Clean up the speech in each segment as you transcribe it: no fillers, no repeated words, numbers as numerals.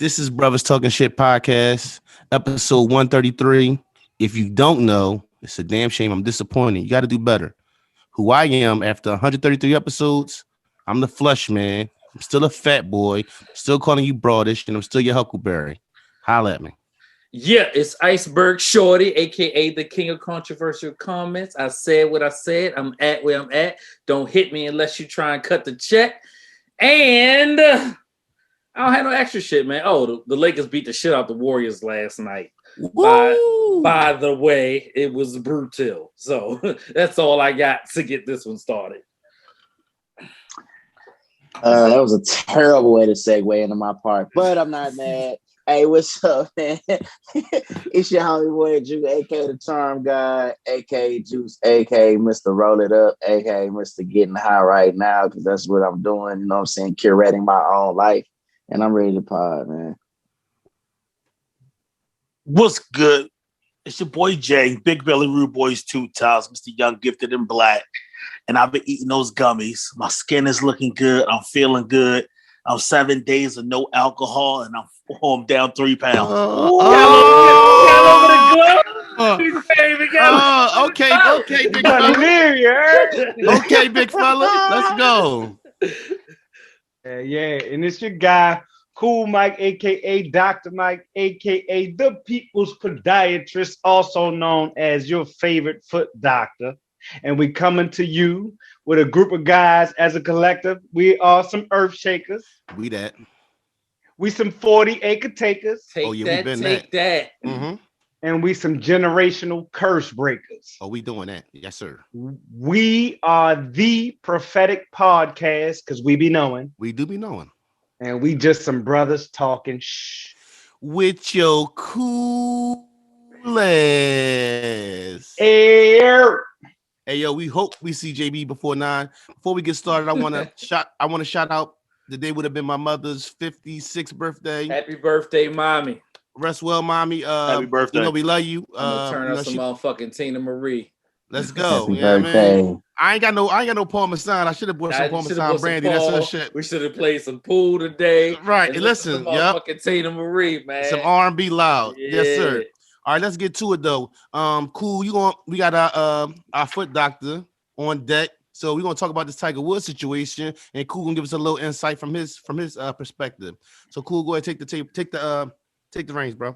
This is Brothers Talking Shit podcast, episode 133. If you don't know, it's a damn shame. I'm disappointed. You got to do better. Who I am after 133 episodes, I'm the flesh man. I'm still a fat boy. Still calling you broadish, and I'm still your Huckleberry. Holla at me. Yeah, it's Iceberg Shorty, aka the king of controversial comments. I said what I said. I'm at where I'm at. Don't hit me unless you try and cut the check. And I don't have no extra shit, man. Oh, the Lakers beat the shit out the Warriors last night. By the way, it was brutal. So that's all I got to get this one started. That was a terrible way to segue into my part, but I'm not mad. Hey, what's up, man? It's your homie boy Juice, aka the Charm Guy, aka Juice, aka Mr. Roll It Up, aka Mr. Getting High right now, because that's what I'm doing. You know what I'm saying? Curating my own life, and I'm ready to pod, man. What's good? It's your boy Jay, Big Belly Rude Boys 2 times, Mr. Young Gifted and Black. And I've been eating those gummies. My skin is looking good. I'm feeling good. I'm 7 days of no alcohol, and I'm down 3 pounds. Okay, big fella. Okay, big fella. Let's go. Yeah, and it's your guy, Cool Mike, aka Dr. Mike, aka the People's Podiatrist, also known as your favorite foot doctor. And we coming to you with a group of guys as a collective. We are some earth shakers. We that. We some 40-acre takers. Take that. Mm-hmm. And we some generational curse breakers. Oh, we doing that. Yes, sir. We are the prophetic podcast because we be knowing. We do be knowing. And we just some brothers talking shh. With your cool ass. Air. Hey, yo, we hope we see JB before 9. Before we get started, I want to shout out the day would have been my mother's 56th birthday. Happy birthday, mommy. Rest well, mommy. Happy birthday. You know we love you. I'm gonna turn up some motherfucking Tina Marie. Let's go. Happy Yeah, birthday. man. I ain't got no Parmesan. I should have bought some Parmesan brandy. That's her shit. We should have played some pool today. Right. Listen, motherfucking Tina Marie, man. Some R&B loud. Yeah. Yes, sir. All right, let's get to it though. Cool. We got our foot doctor on deck. So we're gonna talk about this Tiger Woods situation, and Cool gonna give us a little insight from his perspective. So Cool, go ahead, take the reins, bro.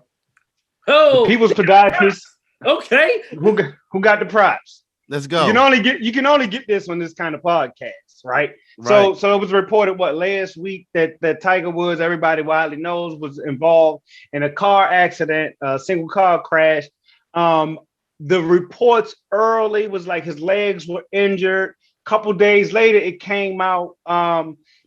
Oh, The People's Podiatrist. okay. Who got the props? Let's go. You can only get this on this kind of podcast, right? So it was reported last week that Tiger Woods, everybody widely knows, was involved in a car accident, a single car crash. The reports early was like his legs were injured. Couple days later, it came out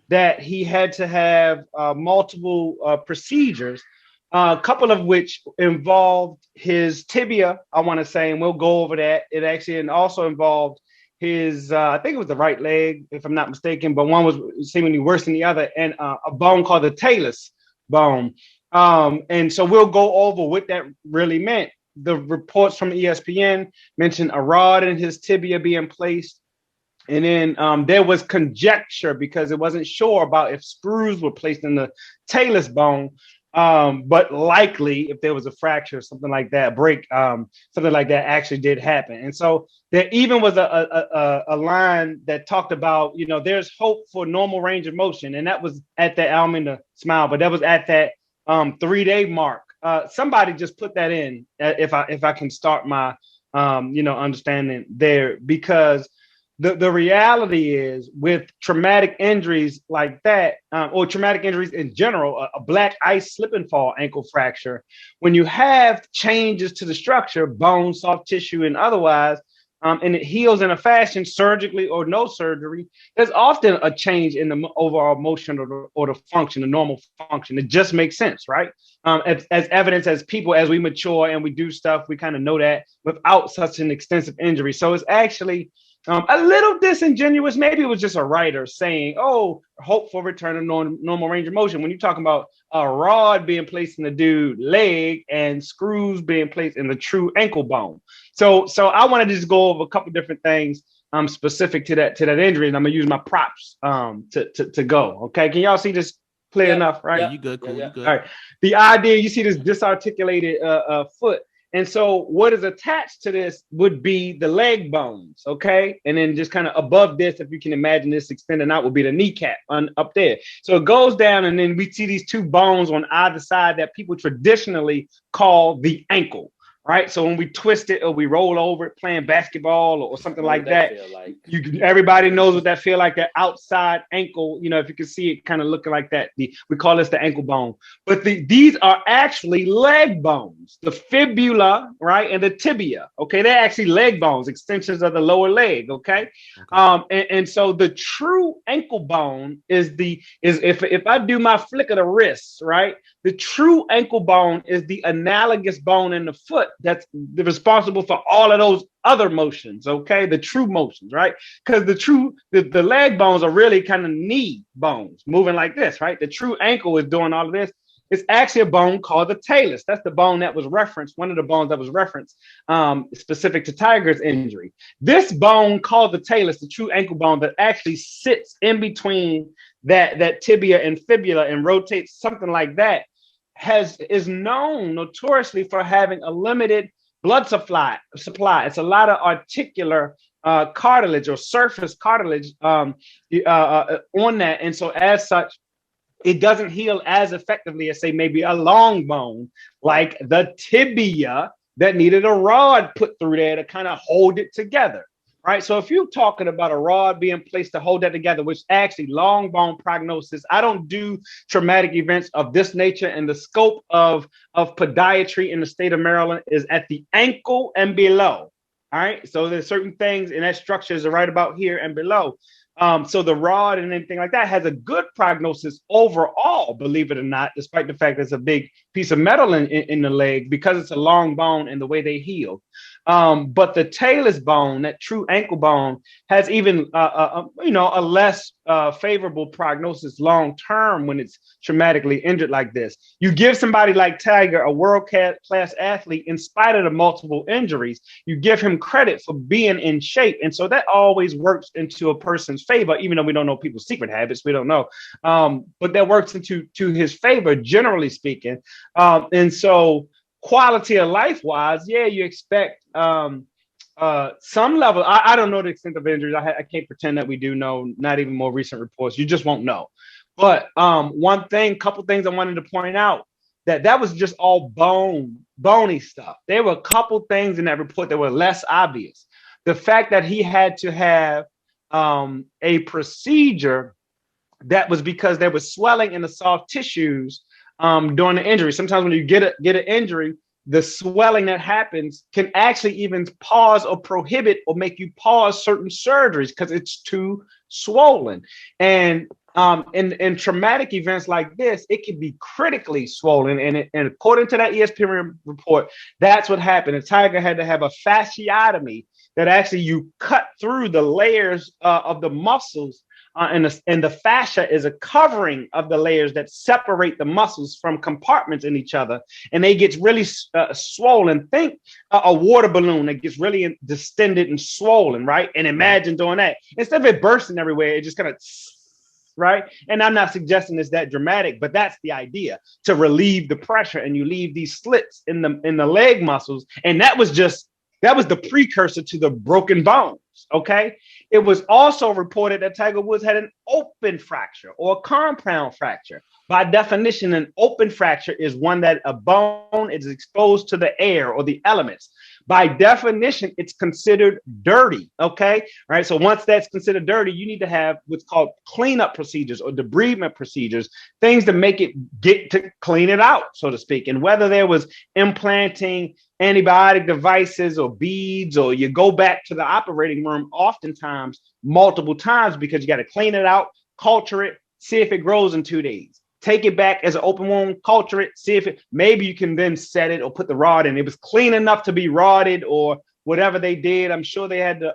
that he had to have multiple procedures. A couple of which involved his tibia, I want to say, and we'll go over that. It actually and also involved his, I think it was the right leg, if I'm not mistaken, but one was seemingly worse than the other, and a bone called the talus bone. And so we'll go over what that really meant. The reports from ESPN mentioned a rod in his tibia being placed. And then there was conjecture because it wasn't sure about if screws were placed in the talus bone. But likely if there was a fracture, something like that, something like that actually did happen. And so there even was a line that talked about, there's hope for normal range of motion. And that was at that, I don't mean to smile, but that was at that 3-day mark. Somebody just put that in if I can start my, understanding there, because the reality is with traumatic injuries like that, or traumatic injuries in general, a black ice slip and fall ankle fracture, when you have changes to the structure, bone, soft tissue, and otherwise, and it heals in a fashion, surgically or no surgery, there's often a change in the overall motion or the function, the normal function. It just makes sense, right? As evidence, as people, as we mature and we do stuff, we kind of know that without such an extensive injury. So it's actually a little disingenuous. Maybe it was just a writer saying, oh, hope for return of normal range of motion. When you're talking about a rod being placed in the dude's leg and screws being placed in the true ankle bone. So I want to just go over a couple different things specific to that injury. And I'm going to use my props to go. Okay. Can y'all see this Clear enough, right? Yeah, you good, cool, you good. All right. The idea, you see this disarticulated foot. And so what is attached to this would be the leg bones, okay? And then just kind of above this, if you can imagine this extending out, would be the kneecap up there. So it goes down, and then we see these two bones on either side that people traditionally call the ankle. Right, so when we twist it or we roll over it playing basketball or something like that, everybody knows what that feel like. That outside ankle, you know, if you can see it kind of looking like that, we call this the ankle bone. But these are actually leg bones, the fibula, right, and the tibia. Okay, they're actually leg bones, extensions of the lower leg. Okay. And so the true ankle bone is if I do my flick of the wrist, right, the true ankle bone is the analogous bone in the foot that's responsible for all of those other motions, okay? The true motions, right? Because the leg bones are really kind of knee bones moving like this, right? The true ankle is doing all of this. It's actually a bone called the talus. That's the bone that was referenced, one of the bones that was referenced specific to Tiger's injury. This bone called the talus, the true ankle bone that actually sits in between that tibia and fibula and rotates something like that, is known notoriously for having a limited blood supply. It's a lot of articular cartilage or surface cartilage on that. And so as such, it doesn't heal as effectively as, say, maybe a long bone like the tibia that needed a rod put through there to kind of hold it together. Right. So if you're talking about a rod being placed to hold that together, which actually long bone prognosis, I don't do traumatic events of this nature, and the scope of podiatry in the state of Maryland is at the ankle and below. All right. So there's certain things, and that structure is right about here and below. So the rod and anything like that has a good prognosis overall, believe it or not, despite the fact that it's a big piece of metal in the leg, because it's a long bone and the way they heal. But the talus bone, that true ankle bone, has even a less favorable prognosis long term when it's traumatically injured like this. You give somebody like Tiger, a world class athlete, in spite of the multiple injuries, you give him credit for being in shape, and so that always works into a person's favor. Even though we don't know people's secret habits, we don't know, but that works into his favor, generally speaking. And so, quality of life wise, yeah, you expect some level. I don't know the extent of injuries. I can't pretend that we do know, not even more recent reports. You just won't know. But couple things I wanted to point out, that was just all bony stuff. There were a couple things in that report that were less obvious. The fact that he had to have a procedure that was because there was swelling in the soft tissues during the injury. Sometimes when you get an injury, the swelling that happens can actually even pause or prohibit or make you pause certain surgeries because it's too swollen. And in traumatic events like this, it can be critically swollen. And according to that ESPN report, that's what happened. And Tiger had to have a fasciotomy that actually you cut through the layers of the muscles. And the fascia is a covering of the layers that separate the muscles from compartments in each other. And they get really swollen. Think a water balloon that gets really distended and swollen, right? And imagine doing that. Instead of it bursting everywhere, it just kind of, right? And I'm not suggesting it's that dramatic, but that's the idea, to relieve the pressure. And you leave these slits in the leg muscles. And that was the precursor to the broken bones, okay? It was also reported that Tiger Woods had an open fracture or a compound fracture. By definition, an open fracture is one that a bone is exposed to the air or the elements. By definition, it's considered dirty, okay? Right. So once that's considered dirty, you need to have what's called cleanup procedures or debridement procedures, things to make it get to clean it out, so to speak. And whether there was implanting antibiotic devices or beads, or you go back to the operating room oftentimes multiple times because you got to clean it out, culture it, see if it grows in 2 days. Take it back as an open wound, culture it, see if maybe you can then set it or put the rod in. It was clean enough to be rodded or whatever they did. I'm sure they had to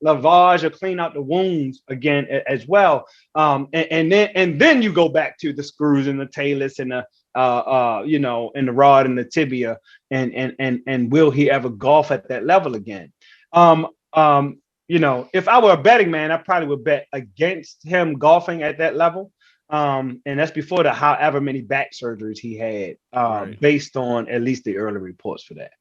lavage or clean out the wounds again as well. And then you go back to the screws and the talus and the and the rod and the tibia, and will he ever golf at that level again? If I were a betting man, I probably would bet against him golfing at that level. And that's before the however many back surgeries he had, based on at least the early reports for that.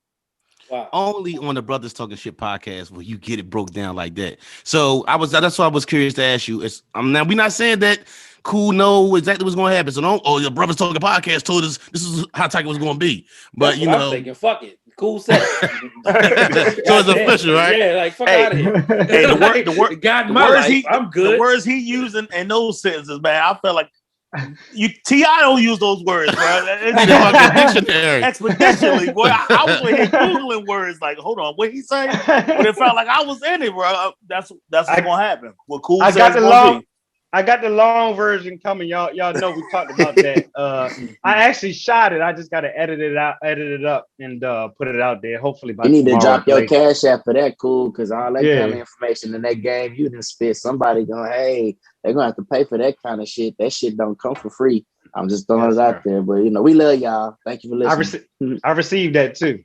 Wow. Only on the Brothers Talking Shit podcast will you get it broke down like that. So that's why I was curious to ask you. Now we're not saying that Cool know exactly what's going to happen. So your Brothers Talking podcast told us this is how Tiger was going to be. But That's what I'm thinking. Fuck it. Cool said it. So it's official, right? Yeah, like fuck out of here. Hey, the words he used in those sentences, man, I felt like T.I. don't use those words, bro. It's fucking dictionary. Expeditionally, boy. I was here Googling words like, hold on, what he say? But it felt like I was in it, bro. That's what's gonna happen. What Cool I got the long version coming. Y'all know we talked about that. I actually shot it. I just gotta edit it up and put it out there. Hopefully by you need to drop your later. cash app for that, Cool, because all that kind of information in that game you didn't spit. Somebody they're gonna have to pay for that kind of shit. That shit don't come for free. I'm just throwing it out there, but we love y'all. Thank you for listening. I received that too.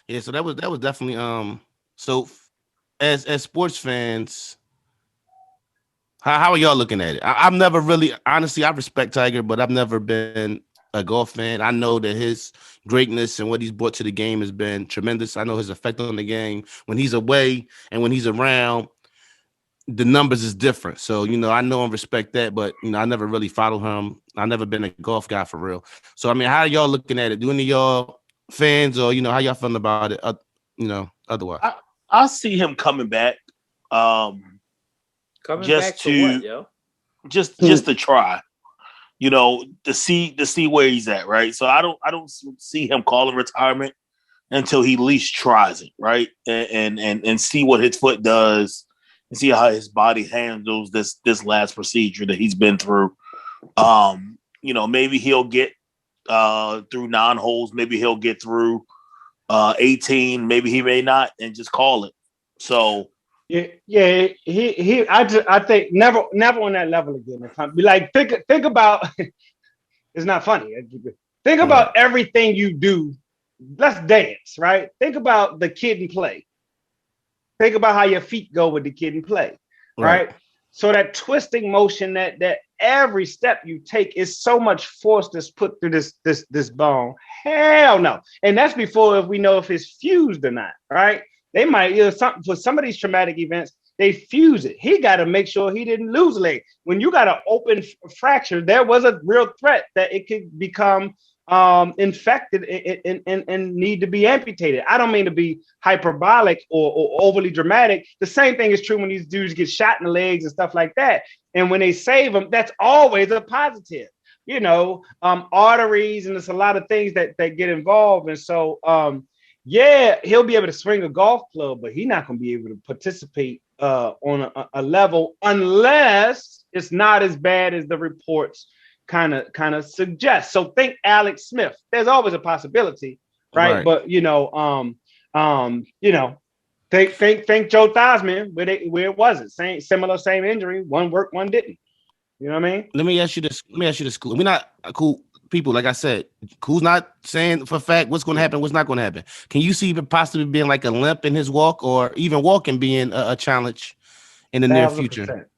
Yeah, so that was definitely so as sports fans, how are y'all looking at it? I've never really, honestly, I respect Tiger, but I've never been a golf fan. I know that his greatness and what he's brought to the game has been tremendous. I know his effect on the game when he's away and when he's around, the numbers is different. So, I know and respect that, but, I never really follow him. I've never been a golf guy for real. So, I mean, how are y'all looking at it? Do any of y'all fans or, how y'all feeling about it, otherwise? I see him coming back. Back to what, yo? Just to try, to see where he's at, right? So I don't see him calling retirement until he at least tries it, right? And see what his foot does and see how his body handles this last procedure that he's been through. Maybe he'll get through 9 holes, maybe he'll get through 18, maybe he may not, and just call it. So yeah, I think never on that level again. Be like, think about it's not funny. Think about everything you do. Let's dance, right? Think about the kid and play. Think about how your feet go with the kid and play, right? So that twisting motion, that every step you take is so much force that's put through this bone. Hell no. And that's before if we know if it's fused or not, right? They might, for some of these traumatic events, they fuse it. He got to make sure he didn't lose a leg. When you got an open fracture, there was a real threat that it could become infected and need to be amputated. I don't mean to be hyperbolic or overly dramatic. The same thing is true when these dudes get shot in the legs and stuff like that. And when they save them, that's always a positive. Arteries, and there's a lot of things that get involved. And so, he'll be able to swing a golf club, but he's not going to be able to participate on a level unless it's not as bad as the reports kind of suggest. So think Alex Smith. There's always a possibility, right? But think Joe Theismann, where it wasn't same injury. One worked, one didn't. You know what I mean? Let me ask you this. We're not cool people. Like I said, Cool's not saying for a fact what's going to happen, what's not going to happen. Can you see even possibly being like a limp in his walk, or even walking being a challenge in the near future?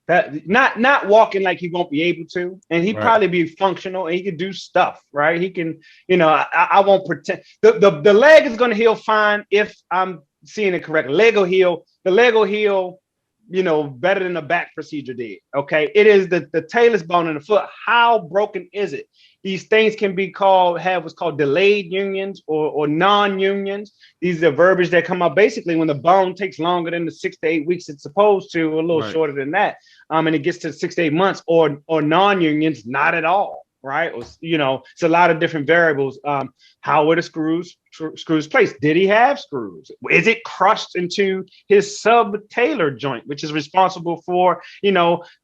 That not walking like he won't be able to, and he'd probably be functional and he can do stuff, right? He can, I won't pretend the leg is going to heal fine if I'm seeing it correctly. The leg will heal, better than the back procedure did. Okay, it is the talus bone in the foot. How broken is it? These things can be have what's called delayed unions or non-unions. These are verbiage that come up basically when the bone takes longer than the 6 to 8 weeks it's supposed to, a little shorter than that. And it gets to 6 to 8 months, or non-unions, not at all, right? It's a lot of different variables. How were the screws placed? Did he have screws? Is it crushed into his subtalar joint, which is responsible for,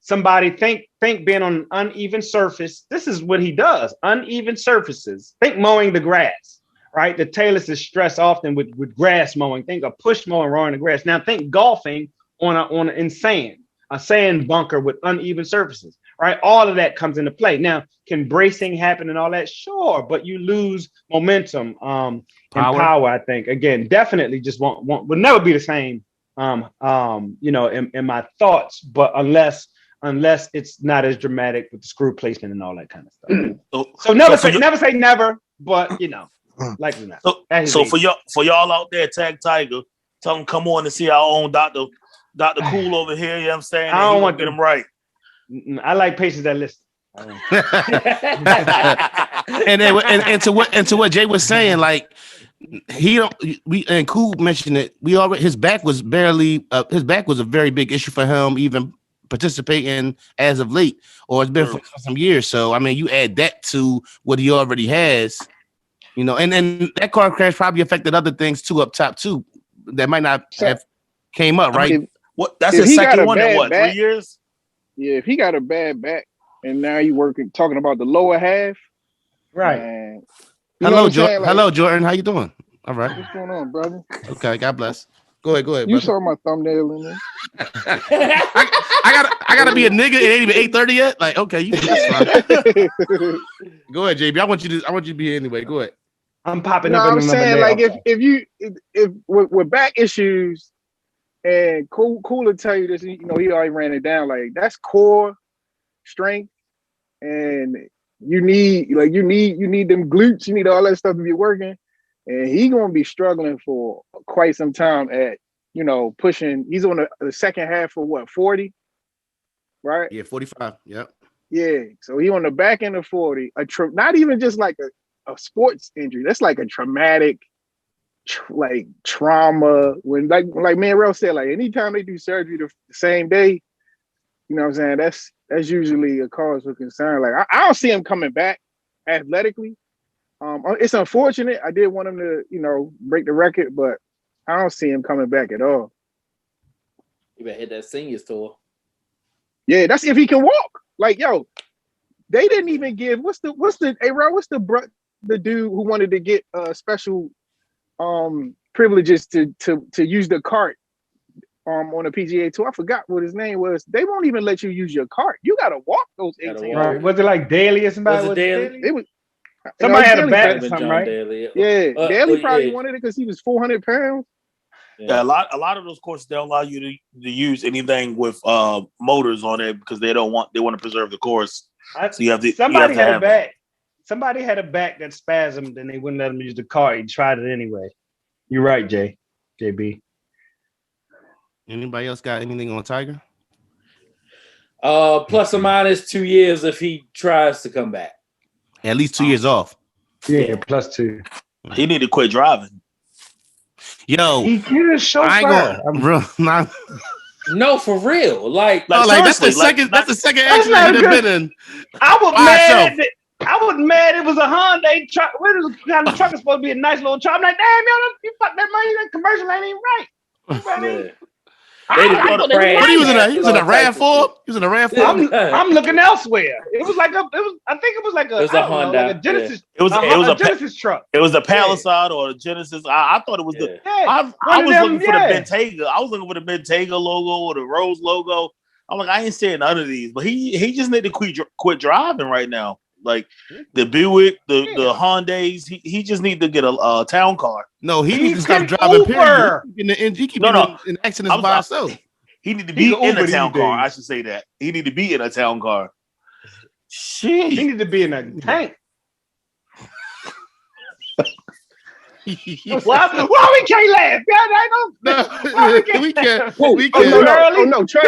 somebody think being on an uneven surface. This is what he does, uneven surfaces. Think mowing the grass, right? The talus is stressed often with grass mowing. Think of push mowing, mowing the grass. Now think golfing in sand. A sand bunker with uneven surfaces, right? All of that comes into play. Now, can bracing happen and all that? Sure, but you lose momentum and power, I think. Again, definitely just will never be the same, in my thoughts, but unless unless it's not as dramatic with the screw placement and all that kind of stuff. So never say never, but likely not. So for y'all out there, tag Tiger, tell him come on and see our own Dr. Cool over here. You know what I'm saying? I don't want to get him right. I like patients that listen. and to what Jay was saying, like Cool mentioned it. His back was a very big issue for him, even participating as of late, or it's been for some years. So I mean, you add that to what he already has, and then that car crash probably affected other things too up top too that might not have came up, right? That's his second one in 3 years? Yeah, if he got a bad back and now you talking about the lower half. Right. Hello, Jordan. Hello, Jordan. How you doing? All right. What's going on, brother? Okay, God bless. Go ahead. You brother. saw my thumbnail in there. I gotta be a nigga. It ain't even 8:30 yet. Like, okay, that's fine. Go ahead, JB. I want you to be here anyway. Go ahead. I'm popping no, up. I'm saying like if with back issues, and Cool will tell you this. He already ran it down. Like that's core strength, and you need them glutes. You need all that stuff to be working, and he gonna be struggling for quite some time at pushing. He's on the second half for what 40, right? Yeah, 45. Yep. Yeah, so he on the back end of 40. Not even just like a sports injury. That's like a traumatic. Like trauma when like Manrell said, like anytime they do surgery the same day, you know what I'm saying, that's usually a cause for concern. Like I don't see him coming back athletically. It's unfortunate. I did want him to break the record, but I don't see him coming back at all. You better hit that seniors tour. Yeah, that's if he can walk. Like they didn't even give what's the dude who wanted to get special privileges to use the cart on a PGA tour. I forgot what his name was. They won't even let you use your cart. You gotta walk those 18 right. Was it like Daly or somebody? Was it Daly? It was somebody had a back or something, right? Daly. Yeah, Daly probably wanted it because he was 400 pounds. Yeah, a lot of those courses don't allow you to use anything with motors on it because they want to preserve the course. So you have to. Somebody had a back. Somebody had a back that spasmed and they wouldn't let him use the car. He tried it anyway. You're right, JB. Anybody else got anything on Tiger? Plus or minus 2 years if he tries to come back. At least 2 years off. Yeah, +2. He need to quit driving. Yo, he can't show No, for real. Like that's the second. That's the second accident he'd have been in. I was mad. It was a Hyundai truck. What is kind of truck is supposed to be a nice little truck? I'm like, damn, you fuck that money. That commercial ain't even right. What he was in a RAV4? He was in a RAV4? I'm looking elsewhere. It was like I think it was like a Honda, like a Genesis. Yeah. It was a Genesis truck. It was a Palisade or a Genesis. I thought it was the. Yeah. I was looking for the Bentayga. I was looking for the Bentayga logo or the Rose logo. I'm like, I ain't seeing none of these. But he just need to quit driving right now. Like the Buick, the Hondas, he just need to get a town car. No, he needs to stop driving. Period. He keep in accidents by himself. He need to be in a town car. I should say that. He need to be in a town car. Shit. He need to be in a tank. Why we can't laugh? We can't. Oh no! Trust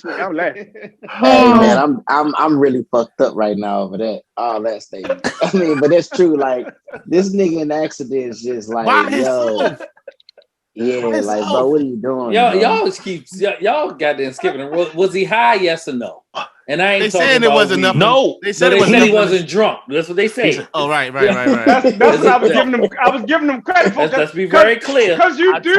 me, I'm laughing. Hey man, I'm really fucked up right now over that. All that statement. I mean, but it's true. Like this nigga in accident is just like, yo. Yeah, like, bro, what are you doing? Y'all goddamn skipping it. Was he high? Yes or no? And I ain't they talking said about it wasn't enough. No, they said he wasn't drunk. That's what they say. Oh, right. That's what I was giving them. I was giving them credit for. Let's be very clear. Because you do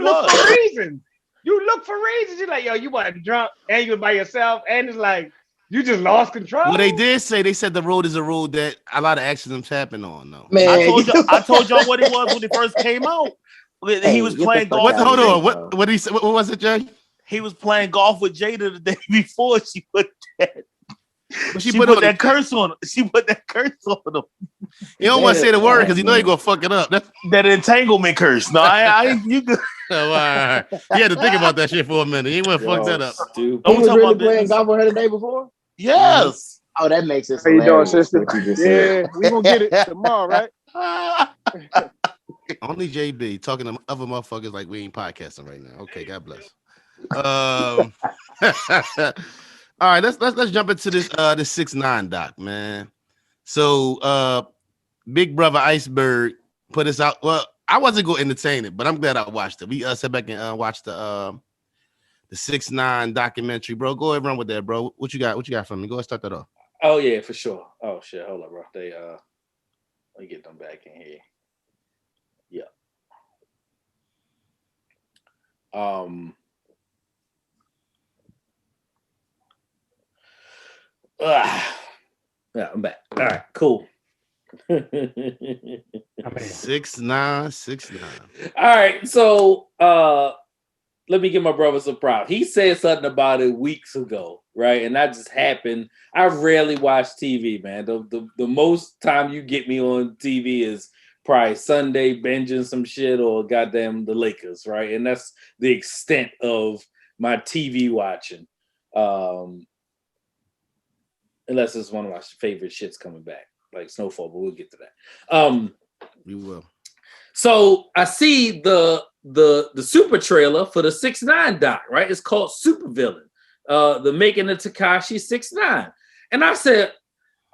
look for reasons. You look for reasons. You're like, yo, you wasn't drunk, and you were by yourself, and it's like you just lost control. Well, they did say the road is a road that a lot of accidents happen on. Though, man, I told y'all what it was when it first came out. He was playing golf. Hold on. What he said? What was it, Jay? He was playing golf with Jada the day before she put that. She put that curse on him. She put that curse on him. You don't want to say the word because you know you're gonna fuck it up. That entanglement curse. No, I you good. All right. He had to think about that shit for a minute. He went fuck that up. Stupid. He Don't was talk really about playing business. golf with her the day before. Yes. Oh, that makes it How you doing, hilarious. sister? What you just Yeah, said. we gonna get it tomorrow, right? Only JB talking to other motherfuckers like we ain't podcasting right now. Okay, God bless. All right, let's jump into this 6ix9ine doc, man. So Big Brother Iceberg put us out. Well, I wasn't gonna entertain it, but I'm glad I watched it. We sat back and watched the 6ix9ine documentary, bro. Go ahead and run with that, bro. What you got for me? Go ahead, start that off. Oh yeah, for sure. Oh shit, hold up, bro. They let me get them back in here. Yeah. Yeah, I'm back. All right, cool. 6ix9ine. All right, so let me give my brother some props. He said something about it weeks ago, right? And that just happened. I rarely watch TV, man. The most time you get me on TV is probably Sunday binging some shit or goddamn the Lakers, right? And that's the extent of my TV watching. Unless it's one of my favorite shits coming back, like Snowfall, but we'll get to that. We will. So I see the super trailer for the 6ix9ine doc, right? It's called Supervillain, the making of Tekashi 6ix9ine. And I said,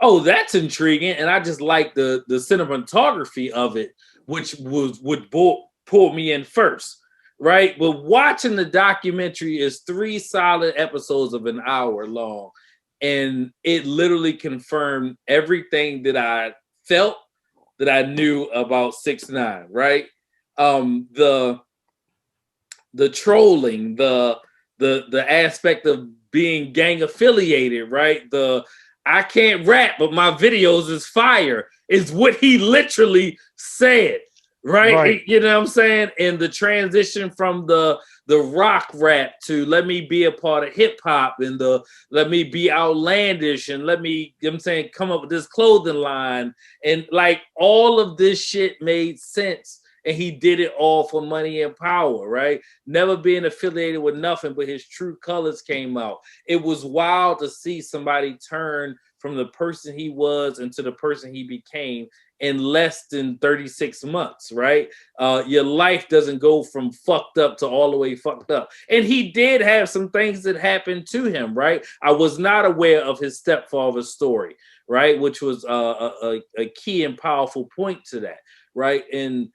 oh, that's intriguing. And I just like the cinematography of it, which would pull me in first, right? But watching the documentary is 3 solid episodes of an hour long. And it literally confirmed everything that I felt that I knew about 6ix9ine, right? The trolling, the aspect of being gang affiliated, right? I can't rap, but my videos is fire is what he literally said, right? You know what I'm saying? And the transition from the rock rap to let me be a part of hip hop and let me be outlandish and let me, you know what I'm saying, come up with this clothing line. And like all of this shit made sense. And he did it all for money and power, right? Never being affiliated with nothing, but his true colors came out. It was wild to see somebody turn from the person he was into the person he became in less than 36 months, right? Your life doesn't go from fucked up to all the way fucked up. And he did have some things that happened to him, right? I was not aware of his stepfather's story, right? Which was a key and powerful point to that, right? And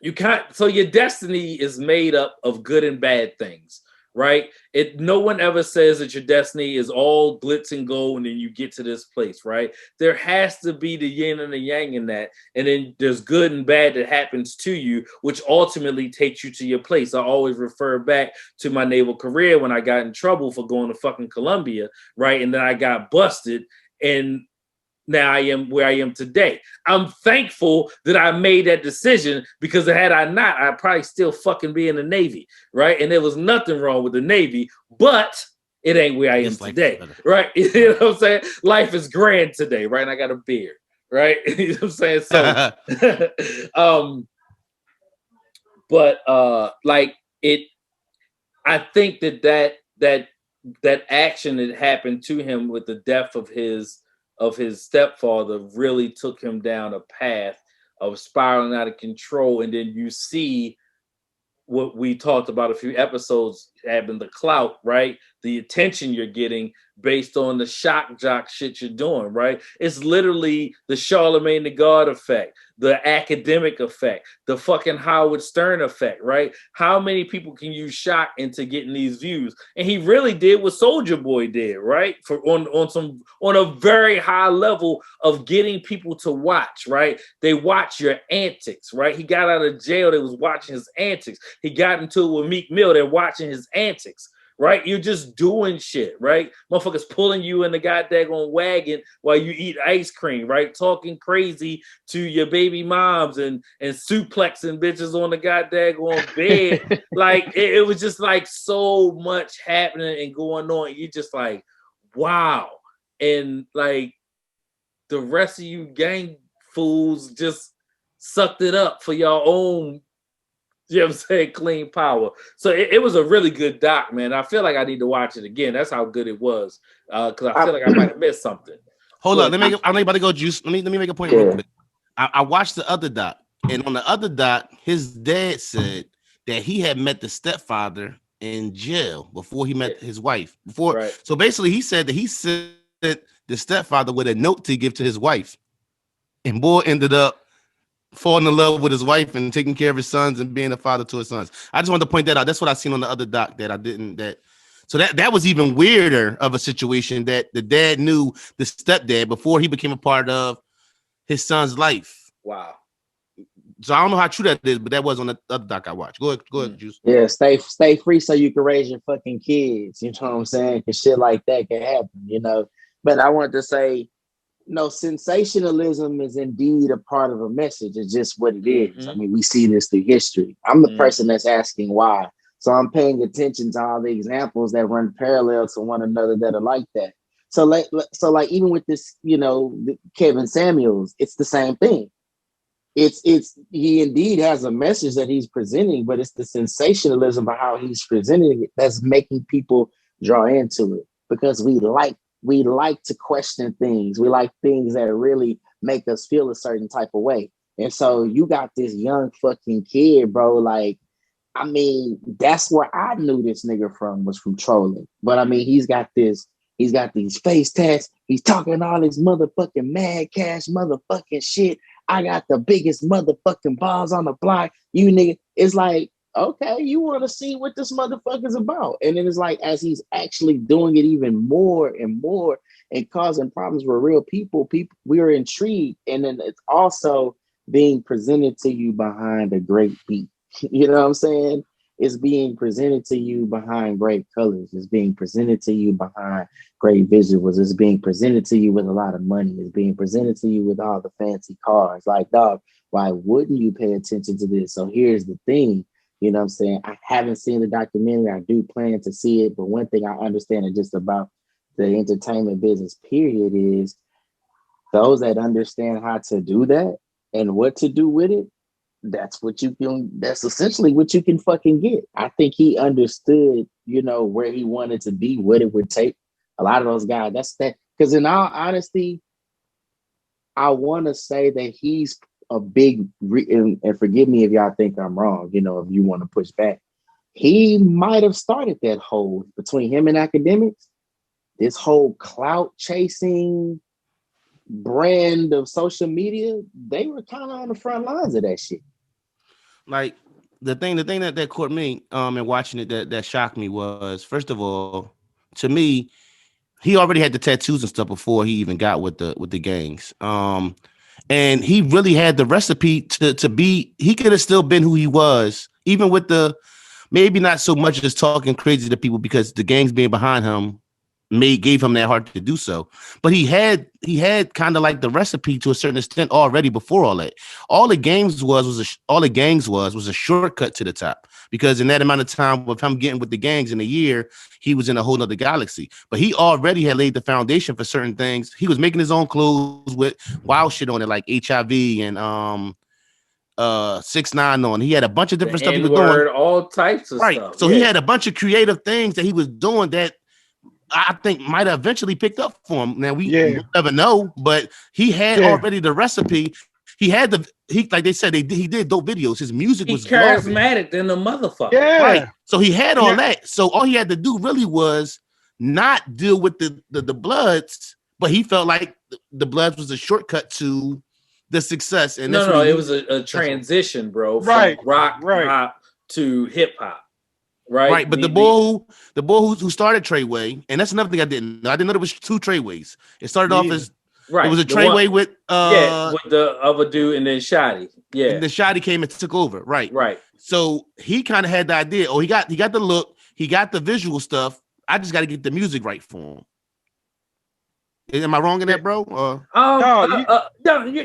you can't, so your destiny is made up of good and bad things, right? No one ever says that your destiny is all glitz and gold and then you get to this place, right? There has to be the yin and the yang in that. And then there's good and bad that happens to you, which ultimately takes you to your place. I always refer back to my naval career when I got in trouble for going to fucking Columbia, right? And then I got busted and now I am where I am today. I'm thankful that I made that decision because had I not, I'd probably still fucking be in the Navy, right? And there was nothing wrong with the Navy, but it ain't where I am today, right? You know what I'm saying? Life is grand today, right? And I got a beard, right? You know what I'm saying? So, like it, I think that action that happened to him with the death of his stepfather really took him down a path of spiraling out of control. And then you see what we talked about a few episodes, having the clout, right? The attention you're getting based on the shock jock shit you're doing, right? It's literally the Charlemagne the God effect, the academic effect, the fucking Howard Stern effect, right? How many people can you shock into getting these views? And he really did what Soulja Boy did, right? On a very high level of getting people to watch, right? They watch your antics, right? He got out of jail, they was watching his antics. He got into it with Meek Mill, they're watching his antics. Right? You're just doing shit, right? Motherfuckers pulling you in the goddamn wagon while you eat ice cream, right? Talking crazy to your baby moms and suplexing bitches on the goddamn bed. Like, it was just like so much happening and going on. You're just like, wow. And like the rest of you gang fools just sucked it up for your own You know what I'm saying? Clean power. So it was a really good doc, man. I feel like I need to watch it again. That's how good it was. Because I feel like I might have missed something. Hold up, I'm about to go juice. Let me make a point real quick. I watched the other doc, and on the other doc, his dad said that he had met the stepfather in jail before he met his wife. So basically, he said that he sent the stepfather with a note to give to his wife, and boy ended up falling in love with his wife and taking care of his sons and being a father to his sons. I just wanted to point that out. That's what I seen on the other doc that I didn't. So that was even weirder of a situation that the dad knew the stepdad before he became a part of his son's life. Wow. So I don't know how true that is, but that was on the other doc I watched. Go ahead, Juice. Yeah, stay free so you can raise your fucking kids. You know what I'm saying? Because shit like that can happen, you know. But I wanted to say, no, sensationalism is indeed a part of a message. It's just what it is. I mean, we see this through history. I'm the person that's asking why. So I'm paying attention to all the examples that run parallel to one another that are like that. So like even with this, you know, Kevin Samuels, it's the same thing. It's he indeed has a message that he's presenting, but it's the sensationalism of how he's presenting it that's making people draw into it, because we like to question things. We like things that really make us feel a certain type of way. And so you got this young fucking kid, bro. Like, I mean, that's where I knew this nigga from, was from trolling. But I mean, he's got these face tats. He's talking all this motherfucking mad cash motherfucking shit. I got the biggest motherfucking balls on the block. You nigga, it's like, okay, you want to see what this motherfucker's about. And then it's like, as he's actually doing it even more and more and causing problems with real people, we are intrigued. And then it's also being presented to you behind a great beat. You know what I'm saying? It's being presented to you behind great colors. It's being presented to you behind great visuals. It's being presented to you with a lot of money. It's being presented to you with all the fancy cars. Like, dog, why wouldn't you pay attention to this? So here's the thing. You know what I'm saying? I haven't seen the documentary. I do plan to see it. But one thing I understand just about the entertainment business, period, is those that understand how to do that and what to do with it, that's essentially what you can fucking get. I think he understood, you know, where he wanted to be, what it would take. A lot of those guys, that's that. Because in all honesty, I want to say that he's a big, and forgive me if y'all think I'm wrong, you know, if you want to push back. He might have started that whole, between him and academics, this whole clout chasing brand of social media. They were kind of on the front lines of that shit. Like the thing that caught me and watching it that shocked me was, first of all, to me, he already had the tattoos and stuff before he even got with the gangs. And he really had the recipe to be, he could have still been who he was, even with the, maybe not so much as talking crazy to people because the gangs being behind him gave him that heart to do so. But he had kind of like the recipe to a certain extent already before all that. All the gangs was a shortcut to the top, because in that amount of time with him getting with the gangs in a year, he was in a whole nother galaxy. But he already had laid the foundation for certain things. He was making his own clothes with wild shit on it, like HIV and 6ix9ine on. He had a bunch of different stuff he was doing, all types of stuff. So he had a bunch of creative things that he was doing that I think might have eventually picked up for him. Now we never know, but he had already the recipe. He had like they said, he did dope videos. His music was charismatic than the motherfucker. Yeah. Right. So he had all that. So all he had to do really was not deal with the Bloods, but he felt like the Bloods was a shortcut to the success. And no, it was a transition, bro, from rock hop to hip hop. Right, but the boy who started Treyway, and that's another thing I didn't know. I didn't know there was 2 Treyways. It started off as it was a Treyway with with the other dude, and then Shotty. Yeah, and then Shotty came and took over. Right. So he kind of had the idea. Oh, he got the look, he got the visual stuff. I just got to get the music right for him. Am I wrong in that, bro?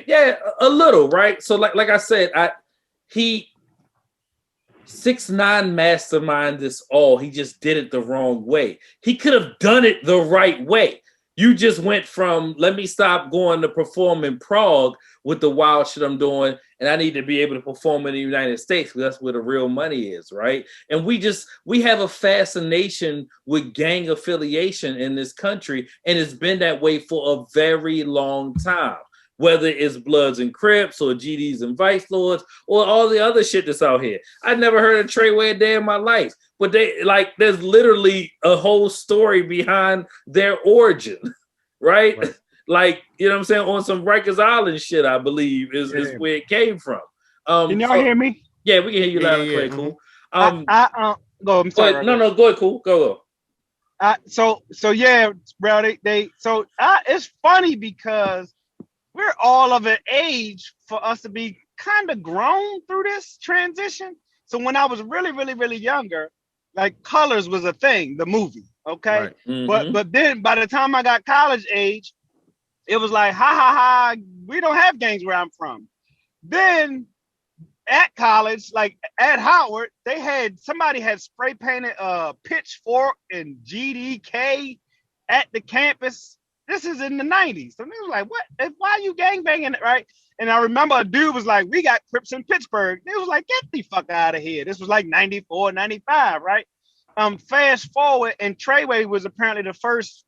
Yeah, a little, right? So like I said, 6ix9ine mastermind this all. He just did it the wrong way. He could have done it the right way. You just went from let me stop going to perform in Prague with the wild shit I'm doing, and I need to be able to perform in the United States because that's where the real money is, right? And we have a fascination with gang affiliation in this country, and it's been that way for a very long time. Whether it's Bloods and Crips or GDs and Vice Lords or all the other shit that's out here. I've never heard of Treyway a day in my life, but there's literally a whole story behind their origin, right? Like, you know what I'm saying? On some Rikers Island shit, I believe is where it came from. Can y'all hear me? Yeah, we can hear you loud and clear, cool. Go. I'm sorry. No, go ahead, cool. Go. So yeah, bro. It's funny because we're all of an age for us to be kind of grown through this transition. So when I was really, really, really younger, like Colors was a thing, the movie, okay? Right. Mm-hmm. But then by the time I got college age, it was like, ha, we don't have gangs where I'm from. Then at college, like at Howard, somebody had spray painted Pitchfork and GDK at the campus. This is in the 90s. So they was like, what? Why are you gangbanging it, right? And I remember a dude was like, we got Crips in Pittsburgh. They was like, get the fuck out of here. This was like 94, 95, right? Fast forward, and Treyway was apparently the first,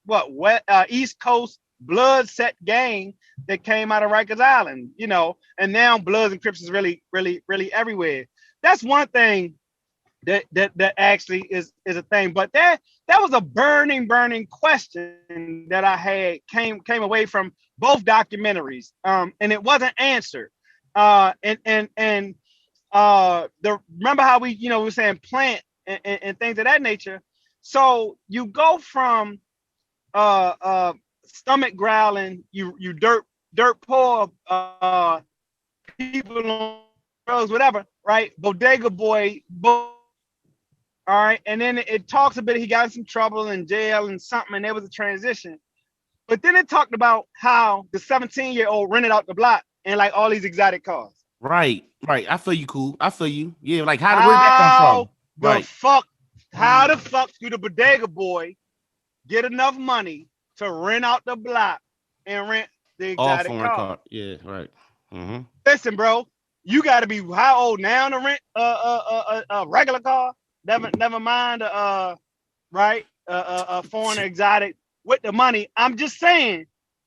East Coast blood set gang that came out of Rikers Island, you know, and now Bloods and Crips is really, really, really everywhere. That's one thing that actually is a thing. But that was a burning question that I had came away from both documentaries, and it wasn't answered. Remember how we were saying plant and things of that nature. So you go from stomach growling, you dirt poor people on drugs, whatever, right? Bodega boy. All right, and then it talks a bit. He got in some trouble in jail and something, and there was a transition. But then it talked about how the 17-year-old rented out the block and like all these exotic cars. Right. I feel you, cool. I feel you. Yeah, like where did that come from? How the fuck do the bodega boy get enough money to rent out the block and rent the exotic car? Yeah, right. Mm-hmm. Listen, bro, you got to be how old now to rent a regular car? Never mind a foreign exotic with the money. I'm just saying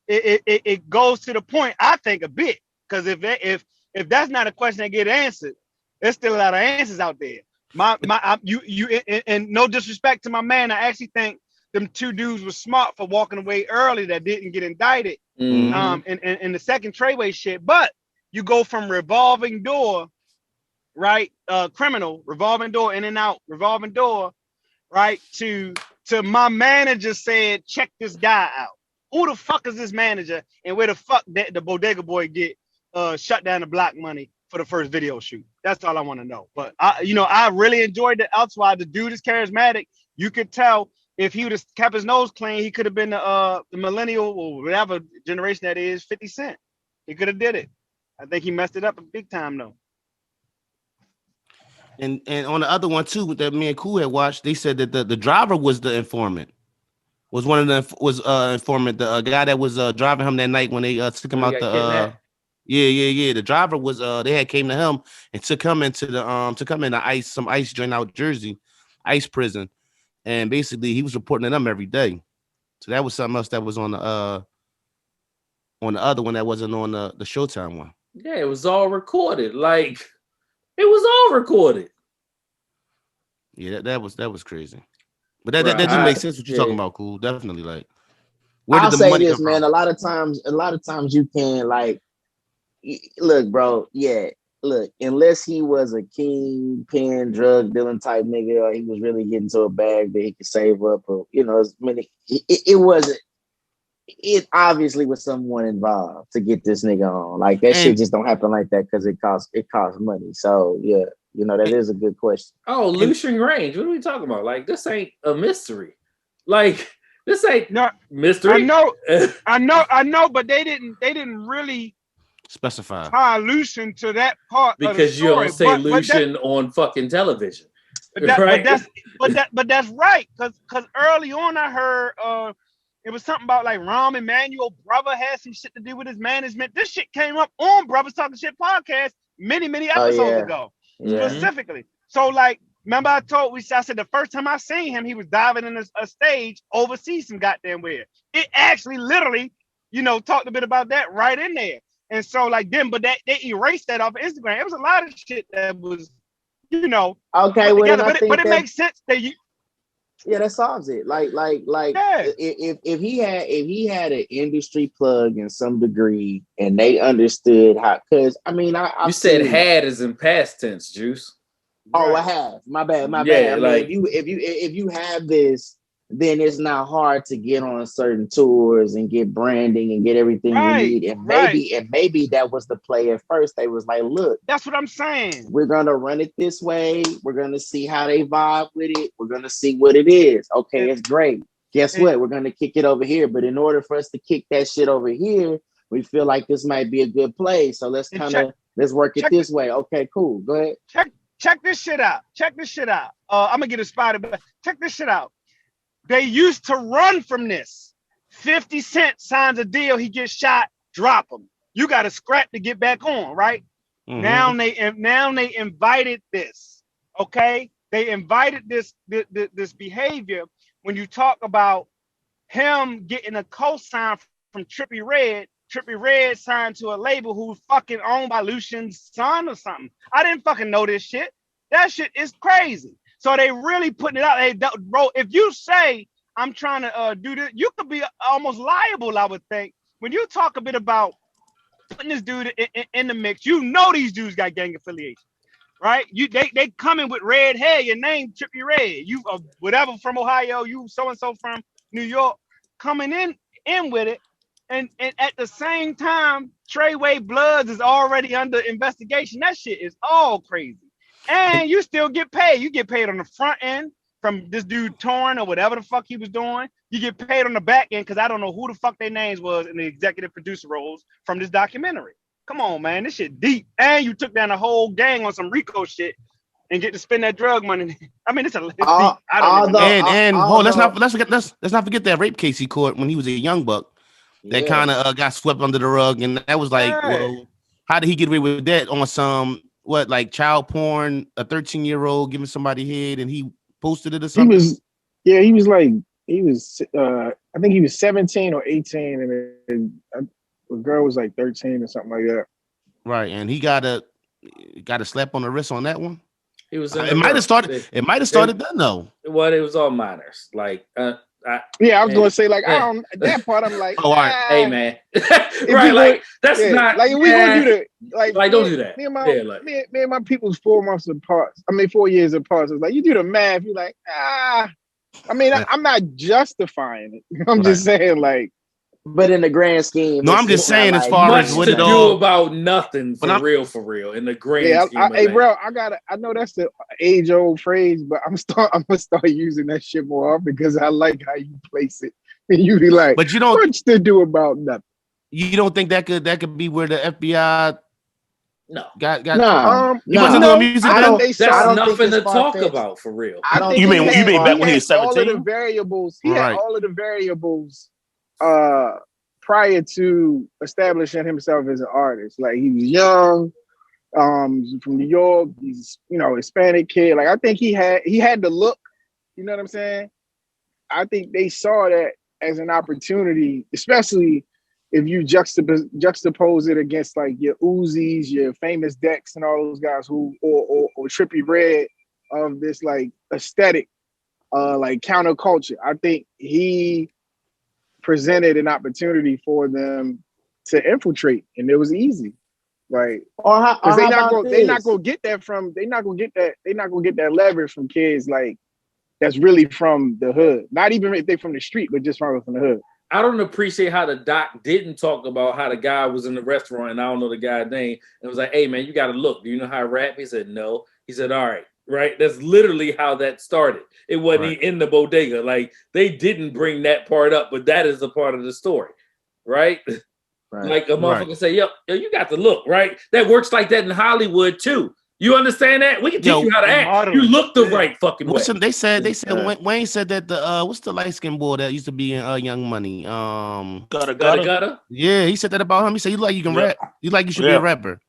it goes to the point, I think, a bit, because if that's not a question that get answered, there's still a lot of answers out there. And no disrespect to my man, I actually think them two dudes were smart for walking away early that didn't get indicted. Mm-hmm. In the second Treyway shit. But you go from revolving door, right? Criminal, revolving door, in and out, revolving door, right? To my manager said, check this guy out. Who the fuck is this manager? And where the fuck did the bodega boy get shut down the block money for the first video shoot? That's all I want to know. But I really enjoyed the outside. The dude is charismatic. You could tell if he would have kept his nose clean, he could have been the millennial or whatever generation that is, 50 Cent. He could have did it. I think he messed it up a big time though. And on the other one too, that me and Cool had watched, they said that the driver was the informant. Was one of them informant, the guy that was driving him that night when they took him out the Yeah. The driver was they had came to him and took him into some ICE joint out Jersey, ICE prison, and basically he was reporting to them every day. So that was something else that was on the other one that wasn't on the Showtime one. Yeah, it was all recorded. Like it was all recorded. Yeah, that was crazy. But that just makes sense what you're talking about, Cool. Definitely, like where I'll did the say money this, come man. from? A lot of times you can like look, bro. Yeah, look. Unless he was a kingpin drug dealing type nigga, or he was really getting to a bag that he could save up, or as many. It wasn't. It obviously was someone involved to get this nigga on. Like that shit just don't happen like that because it costs money. So yeah. That is a good question. Oh, Lucian Range. What are we talking about? Like, this ain't a mystery. Like, this ain't no mystery. I know, but they didn't really specify tie Lucian to that part because you don't say Lucian on fucking television. But that's right, because early on I heard It was something about like Rahm Emanuel brother had some shit to do with his management. This shit came up on Brothers Talking Shit podcast many episodes ago, specifically. So like, remember I said the first time I seen him, he was diving in a stage overseas some goddamn where. It actually literally, talked a bit about that right in there. And so like them, but they erased that off of Instagram. It was a lot of shit that was, okay, together, but it makes sense that you. Yeah, that solves it. Like, if he had an industry plug in some degree, and they understood how, because I mean, you said had is in past tense, Juice. Oh, I have. My bad. I mean, if you have this, then it's not hard to get on certain tours and get branding and get everything you need. And maybe that was the play at first. They was like, look, that's what I'm saying. We're gonna run it this way. We're gonna see how they vibe with it. We're gonna see what it is. Okay, it's great. Guess what? We're gonna kick it over here. But in order for us to kick that shit over here, we feel like this might be a good play. So let's work it this way. Okay, cool. Go ahead. Check this shit out. I'm gonna get a spot, but check this shit out. They used to run from this. 50 Cent signs a deal, he gets shot, drop him. You got to scrap to get back on, right? Mm-hmm. Now they invited this. Okay, they invited this behavior. When you talk about him getting a cosign from Trippie Redd signed to a label who's fucking owned by Lucian's son or something. I didn't fucking know this shit. That shit is crazy. So they really putting it out. Hey, bro, if you say I'm trying to do this, you could be almost liable, I would think. When you talk a bit about putting this dude in the mix, these dudes got gang affiliation, right? They coming with red hair. Your name Trippie Redd. You whatever from Ohio. You so and so from New York. Coming in with it, and at the same time, Treyway Bloods is already under investigation. That shit is all crazy. And you still get paid. You get paid on the front end from this dude Torn or whatever the fuck he was doing. You get paid on the back end because I don't know who the fuck their names was in the executive producer roles from this documentary. Come on, man. This shit deep. And you took down the whole gang on some Rico shit and get to spend that drug money. I mean, it's deep. I don't know. Let's not forget that rape case he caught when he was a young buck. That kind of got swept under the rug. And that was like, well, how did he get away with that on some... like child porn, a 13-year-old giving somebody head, and he posted it or something? I think he was 17 or 18, and the girl was like 13 or something like that. Right, and he got a slap on the wrist on that one. He was. It might have started. It might have started then, though. Well, it was all minors. Like, I was gonna say like I don't that part. I'm like, all right, hey man, right? Like that's not like we gonna do that. Like don't do that. Me and my people's 4 months apart. 4 years apart. So it's like you do the math. You're like, I mean, I'm not justifying it. I'm just saying like. But in the grand scheme, no, I'm just saying as far as what it all about nothing for real. In the grand scheme, hey, bro, I know that's the age-old phrase, but I'm gonna start using that shit more often because I like how you place it. And you be like, but you don't what's to do about nothing. You don't think that could be where the FBI? No, got he wasn't doing music. That's nothing to talk about for real. You mean back when he was 17? All of the variables. He had all of the variables. Prior to establishing himself as an artist, like he was young, from New York, he's Hispanic kid. Like I think he had the look, you know what I'm saying? I think they saw that as an opportunity, especially if you juxtapose it against like your Uzis, your famous Dex, and all those guys who or Trippie Redd of this like aesthetic, like counterculture. I think he presented an opportunity for them to infiltrate, and it was easy. Like, because they're not gonna get that leverage from kids like that's really from the hood. Not even if they're from the street, but just from the hood. I don't appreciate how the doc didn't talk about how the guy was in the restaurant, and I don't know the guy's name, and it was like, hey man, you gotta look. Do you know how to rap? He said no. He said, all right. Right, that's literally how that started. It wasn't in the bodega. Like they didn't bring that part up, but that is a part of the story, right? Like a motherfucker say, yo, you got to look, right? That works like that in Hollywood too. You understand that? We can teach you how to act. modeling. You look the right fucking way. They said Wayne said that the what's the light skinned boy that used to be in Young Money? Gutter. Yeah, he said that about him. He said you like you can rap. You like you should be a rapper.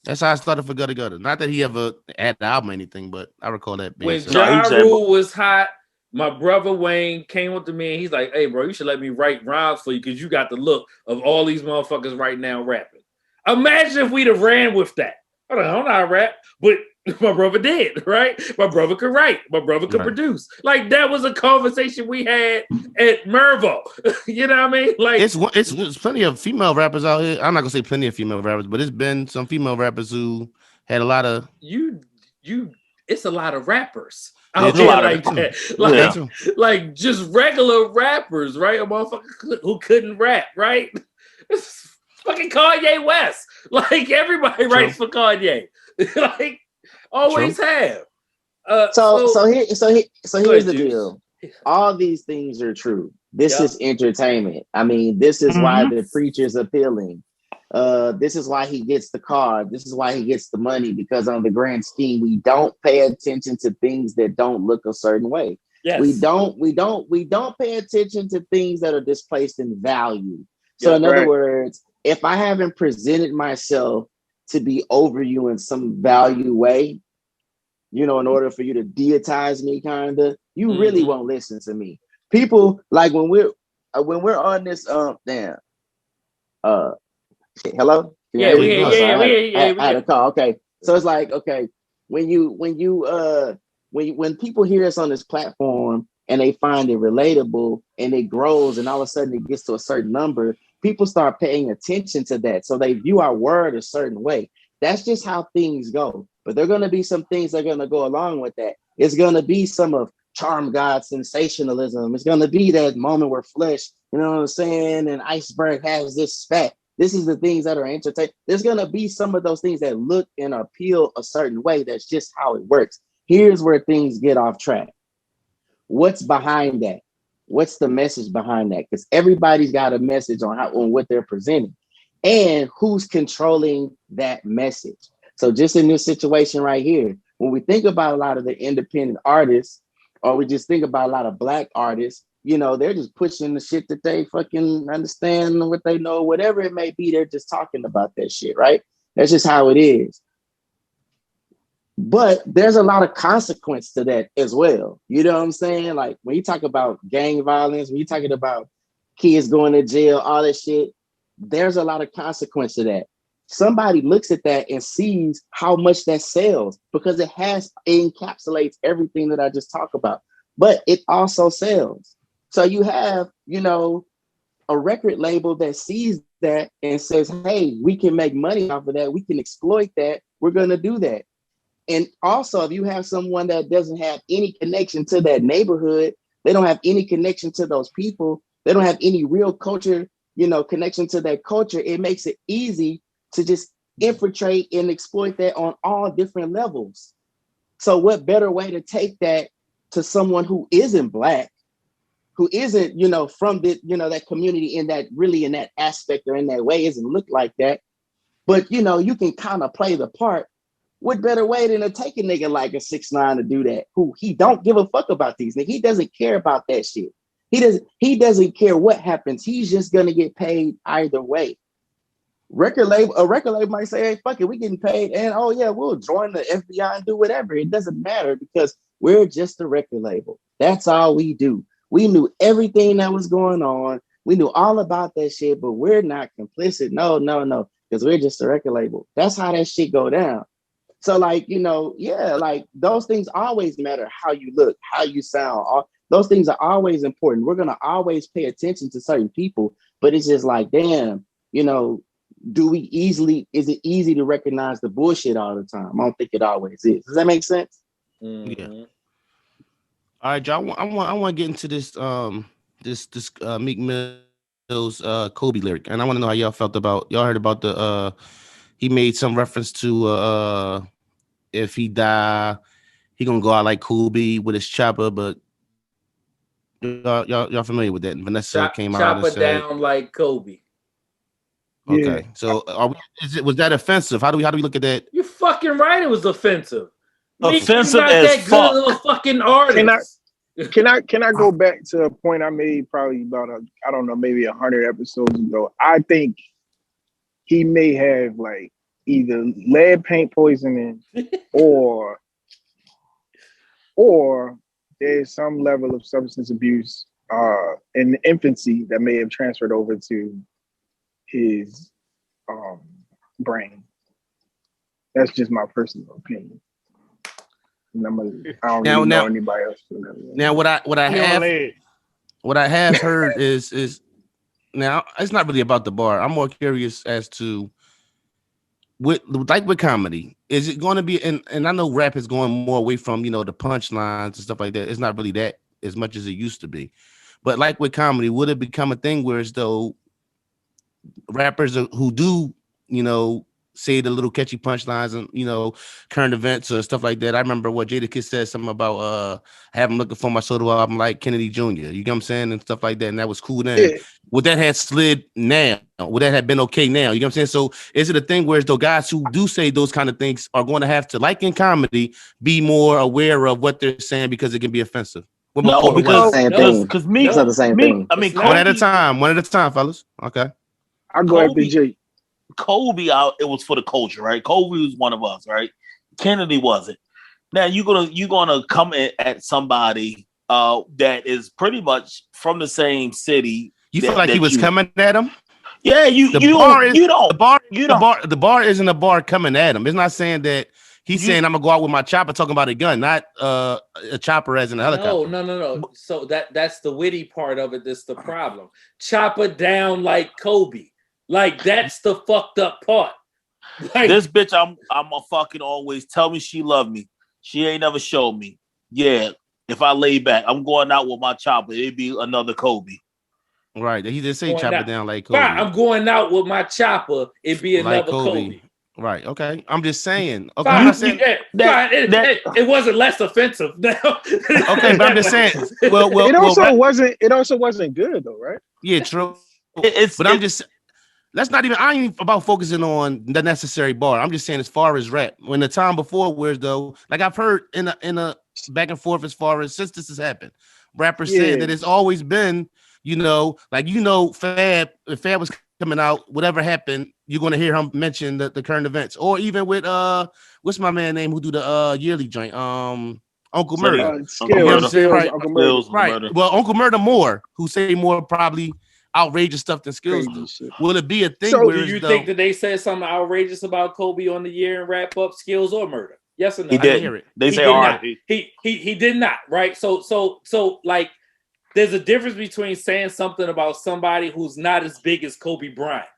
That's how I started for Gutter. Not that he ever had the album or anything, but I recall that being when said. Ja Rule was hot, my brother Wayne came up to me and he's like, "Hey, bro, you should let me write rhymes for you because you got the look of all these motherfuckers right now rapping." Imagine if we'd have ran with that. I don't know how to rap, but my brother did, right? My brother could write. My brother could produce. Like, that was a conversation we had at Mervo. You know what I mean? Like, it's plenty of female rappers out here. I'm not gonna say plenty of female rappers, but it's been some female rappers who had a lot of it's a lot of rappers out there like that. Like just regular rappers, right? A motherfucker who couldn't rap, right? Fucking Kanye West. Like, everybody writes for Kanye. Like, always have. So here's the deal. All these things are true. This is entertainment. I mean, this is why the preacher's appealing. This is why he gets the car. This is why he gets the money, because on the grand scheme, we don't pay attention to things that don't look a certain way. Yes. We don't pay attention to things that are displaced in value. So in other words, if I haven't presented myself to be over you in some value way, in order for you to deitize me, you really won't listen to me. People, like, when we're on this hello? Yeah, I had a call. Okay. So it's like, okay, when people hear us on this platform and they find it relatable and it grows and all of a sudden it gets to a certain number, people start paying attention to that. So they view our word a certain way. That's just how things go. But there are going to be some things that are going to go along with that. It's going to be some of Charm God sensationalism. It's going to be that moment where flesh, you know what I'm saying, and Iceberg has this spat. This is the things that are entertaining. There's going to be some of those things that look and appeal a certain way. That's just how it works. Here's where things get off track. What's behind that? What's the message behind that? Because everybody's got a message on what they're presenting, and who's controlling that message. So just in this situation right here, when we think about a lot of the independent artists, or we just think about a lot of Black artists, they're just pushing the shit that they fucking understand, what they know, whatever it may be. They're just talking about that shit, right? That's just how it is. But there's a lot of consequence to that as well. You know what I'm saying? Like, when you talk about gang violence, when you're talking about kids going to jail, all that shit, there's a lot of consequence to that. Somebody looks at that and sees how much that sells, because it encapsulates everything that I just talked about, but it also sells. So you have, a record label that sees that and says, hey, we can make money off of that. We can exploit that. We're going to do that. And also, if you have someone that doesn't have any connection to that neighborhood, they don't have any connection to those people, they don't have any real culture, connection to that culture, it makes it easy to just infiltrate and exploit that on all different levels. So what better way to take that to someone who isn't Black, who isn't, from the, that community in that aspect or in that way, isn't look like that, but, you can kind of play the part. What better way than to take a nigga like a 6ix9ine to do that? Who he don't give a fuck about these niggas. He doesn't care about that shit. He doesn't care what happens. He's just gonna get paid either way. A record label might say, hey, fuck it, we getting paid, and oh yeah, we'll join the FBI and do whatever. It doesn't matter, because we're just a record label. That's all we do. We knew everything that was going on. We knew all about that shit, but we're not complicit. No, because we're just a record label. That's how that shit go down. So, like, like, those things always matter. How you look, how you sound, those things are always important. We're going to always pay attention to certain people, but it's just like, damn, is it easy to recognize the bullshit all the time? I don't think it always is. Does that make sense? Mm-hmm. Yeah. All right, y'all. I want to get into this Meek Mill's Kobe lyric, and I want to know how y'all felt about. Y'all heard about the he made some reference to if he die, he gonna go out like Kobe with his chopper, but y'all familiar with that? And Vanessa came out and said, down like Kobe. Oh, Okay, so was that offensive? How do we look at that? You're fucking right. It was offensive. Meek, you're Offensive not as that good of a fuck. fucking artist. Can I go back to a point I made probably about I don't know, maybe 100 episodes ago? I think he may have like either lead paint poisoning or there's some level of substance abuse in infancy that may have transferred over to his brain. That's just my personal opinion. And I don't really know anybody else. Now, what I have heard is now it's not really about the bar. I'm more curious as to with comedy, is it going to be? And I know rap is going more away from the punchlines and stuff like that. It's not really that as much as it used to be. But like with comedy, would it become a thing where as though rappers who do say the little catchy punchlines and current events or stuff like that? I remember what Jadakiss said something about having looking for my solo album like Kennedy Jr. You get what I'm saying, and stuff like that, and that was cool then. Yeah. Would that have slid now? Would that have been okay now? You get what I'm saying? So is it a thing where the guys who do say those kind of things are going to have to, like in comedy, be more aware of what they're saying because it can be offensive? No, because Meek, it's not the same thing. I mean, Kobe, one at a time, fellas. Okay, I'll go after Jay. Kobe out, it was for the culture, right? Kobe was one of us, right? Kennedy wasn't. Now you're gonna come at somebody that is pretty much from the same city. You feel like he was coming at him? Yeah, the bar isn't a bar coming at him. It's not saying that he's saying I'm gonna go out with my chopper, talking about a gun, not a chopper as in a helicopter. No. So that's the witty part of it. That's the problem. Chopper down like Kobe. Like that's the fucked up part. Like, this bitch, I'm a fucking always tell me she love me. She ain't never showed me. Yeah, if I lay back, I'm going out with my chopper. It'd be another Kobe. Right. He did say chopper down like Kobe. Right, I'm going out with my chopper. It'd be another like Kobe. Right. Okay. I'm just saying. Okay. I'm not saying it wasn't less offensive. Okay, but I'm just saying. It also wasn't good though, right? Yeah, true. I'm just. That's not even. I ain't about focusing on the necessary bar. I'm just saying, as far as rap, when the time before, whereas though, like I've heard in a back and forth as far as since this has happened, rappers said that it's always been, Fab. If Fab was coming out, whatever happened, you're gonna hear him mention the current events, or even with what's my man name who do the yearly joint, Uncle Murder. Right. Well, Uncle Murder more, who say more probably outrageous stuff than Skills do. Will it be a thing? So do you think that they said something outrageous about Kobe on the year and wrap up Skills or Murder? Yes or no? He didn't hear it. They say R.I.P. He did not. Right. So like, there's a difference between saying something about somebody who's not as big as Kobe Bryant.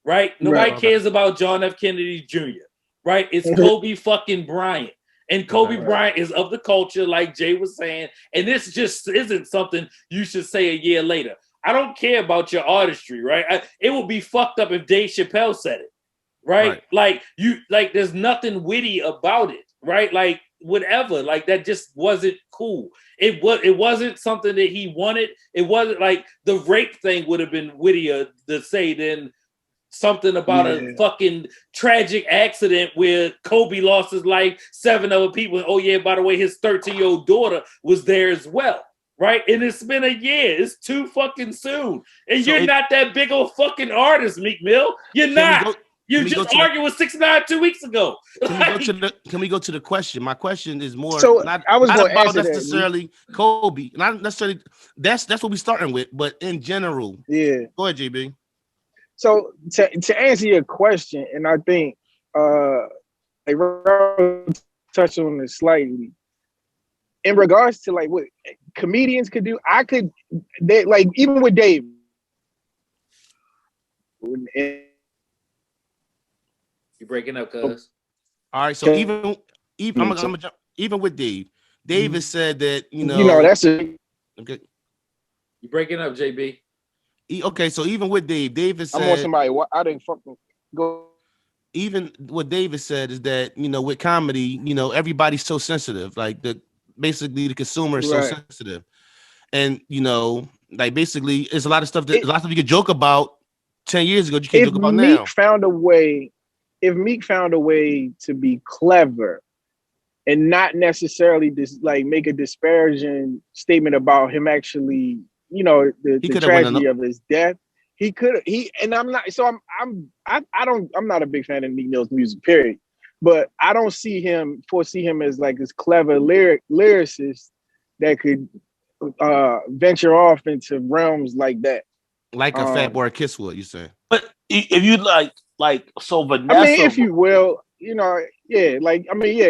Right. Nobody cares about John F. Kennedy Jr. Right. It's Kobe fucking Bryant. And Kobe Bryant is of the culture, like Jay was saying. And this just isn't something you should say a year later. I don't care about your artistry, right? It would be fucked up if Dave Chappelle said it, right? Like there's nothing witty about it, right? Like whatever, like that just wasn't cool. It wasn't something that he wanted. It wasn't like the rape thing would have been wittier to say than something about a fucking tragic accident where Kobe lost his life, 7 other people. Oh yeah, by the way, his 13-year-old daughter was there as well. Right, and it's been a year. It's too fucking soon, and you're not that big of a fucking artist, Meek Mill. You're not. You just argued with 6ix9ine 2 weeks ago. Can we go to the question? My question is more. So not about necessarily Kobe. Not necessarily. That's what we're starting with, but in general. Yeah. Go ahead, JB. So to answer your question, and I think I touched on this slightly. In regards to like what comedians could do, even with Dave. You're breaking up, cuz. All right, so even I'm gonna jump, even with Dave. Dave has said that that's it. Okay. You're breaking up, JB. Okay, so even with Dave has said. I'm on somebody. I didn't fucking go. Even what David said is that with comedy, everybody's so sensitive. Like basically the consumer is so sensitive, and basically it's a lot of stuff you can joke about 10 years ago, you can't if joke about Meek now. found a way, if Meek found a way to be clever and not necessarily make a disparaging statement about him actually, the He could have went tragedy of his death, I'm not a big fan of Meek Mill's music, period. But I don't foresee him as like this clever lyricist that could venture off into realms like that. like a Fat Boy Kiss would, you saying? But if you so Vanessa, I mean, if you will,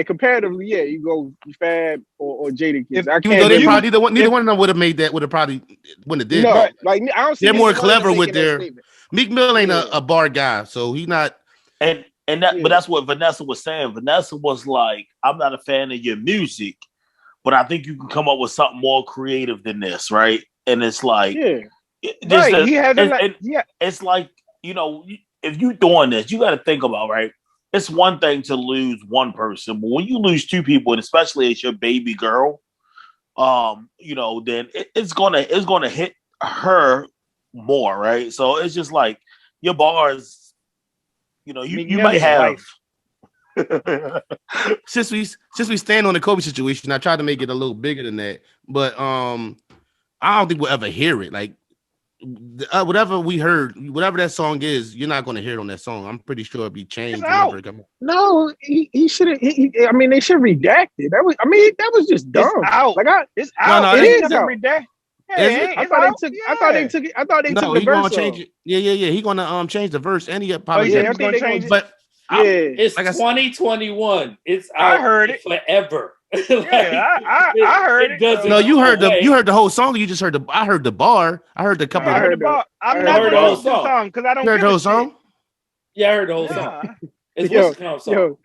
comparatively, you go Fab or Jada Kiss. Even though they probably neither one of them would have made that. Wouldn't have did. No, that. like I don't see. They're more clever with their. Statement. Meek Mill ain't a bar guy, so he's not. But that's what Vanessa was saying. Vanessa was like, I'm not a fan of your music, but I think you can come up with something more creative than this, right? And it's like, it's like, if you're doing this, you got to think about, right? It's one thing to lose one person, but when you lose two people, and especially as your baby girl, then it's gonna hit her more, right? So it's just like your bars. You might have. since we stand on the Kobe situation, I tried to make it a little bigger than that, but I don't think we'll ever hear it. Like whatever we heard, whatever that song is, you're not going to hear it on that song. I'm pretty sure it'll be changed. No, he shouldn't. I mean, they should redact it. That was just dumb. It's out. It's out. No, it is out. Redacted. I thought they took it. I thought they took the verse. Change it. Yeah. He gonna change the verse, and he probably. I think they change it. But it's like 2021. It's out. I heard it forever. I heard it. No, you heard the whole song. You just heard I heard the bar. I heard the couple. I heard the bar. I'm not heard the whole song because I don't. You heard the whole song? Yeah, I heard the whole song. It's what's the song.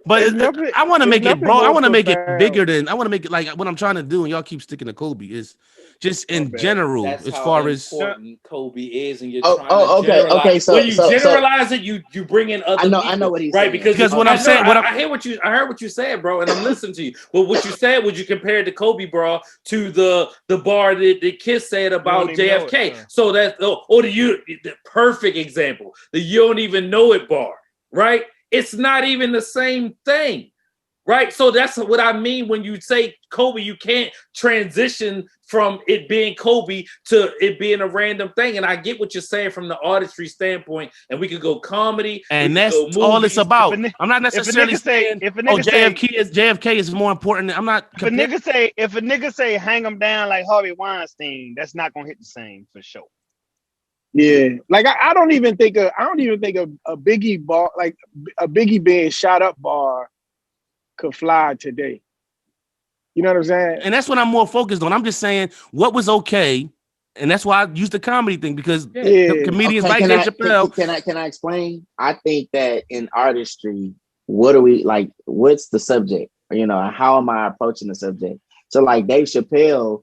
But I want to make it, bro. I want to make it bigger than. I want to make it like what I'm trying to do, and y'all keep sticking to Kobe. Is just in general, that's as how far as important Kobe is, and you're okay. So when you generalize it, you bring in other. I know what he's right saying. because what I'm saying. I heard what you said, bro, and I'm listening to you. Well, what you said was you compared the Kobe bro to the bar that the Kiss said about JFK. So that's the perfect example. The you don't even know it bar, right? It's not even the same thing, right? So that's what I mean when you say Kobe, you can't transition from it being Kobe to it being a random thing. And I get what you're saying from the artistry standpoint, and we could go comedy. And that's all it's about. I'm not necessarily saying JFK is more important. I'm not. If a nigga say hang him down like Harvey Weinstein, that's not gonna hit the same for sure. Yeah, like I don't even think a Biggie bar, like a Biggie being shot up bar, could fly today. You know what I'm saying? And that's what I'm more focused on. I'm just saying what was okay, and that's why I used the comedy thing because comedians like Dave Chappelle. Can I explain? I think that in artistry, what do we like? What's the subject? How am I approaching the subject? So like Dave Chappelle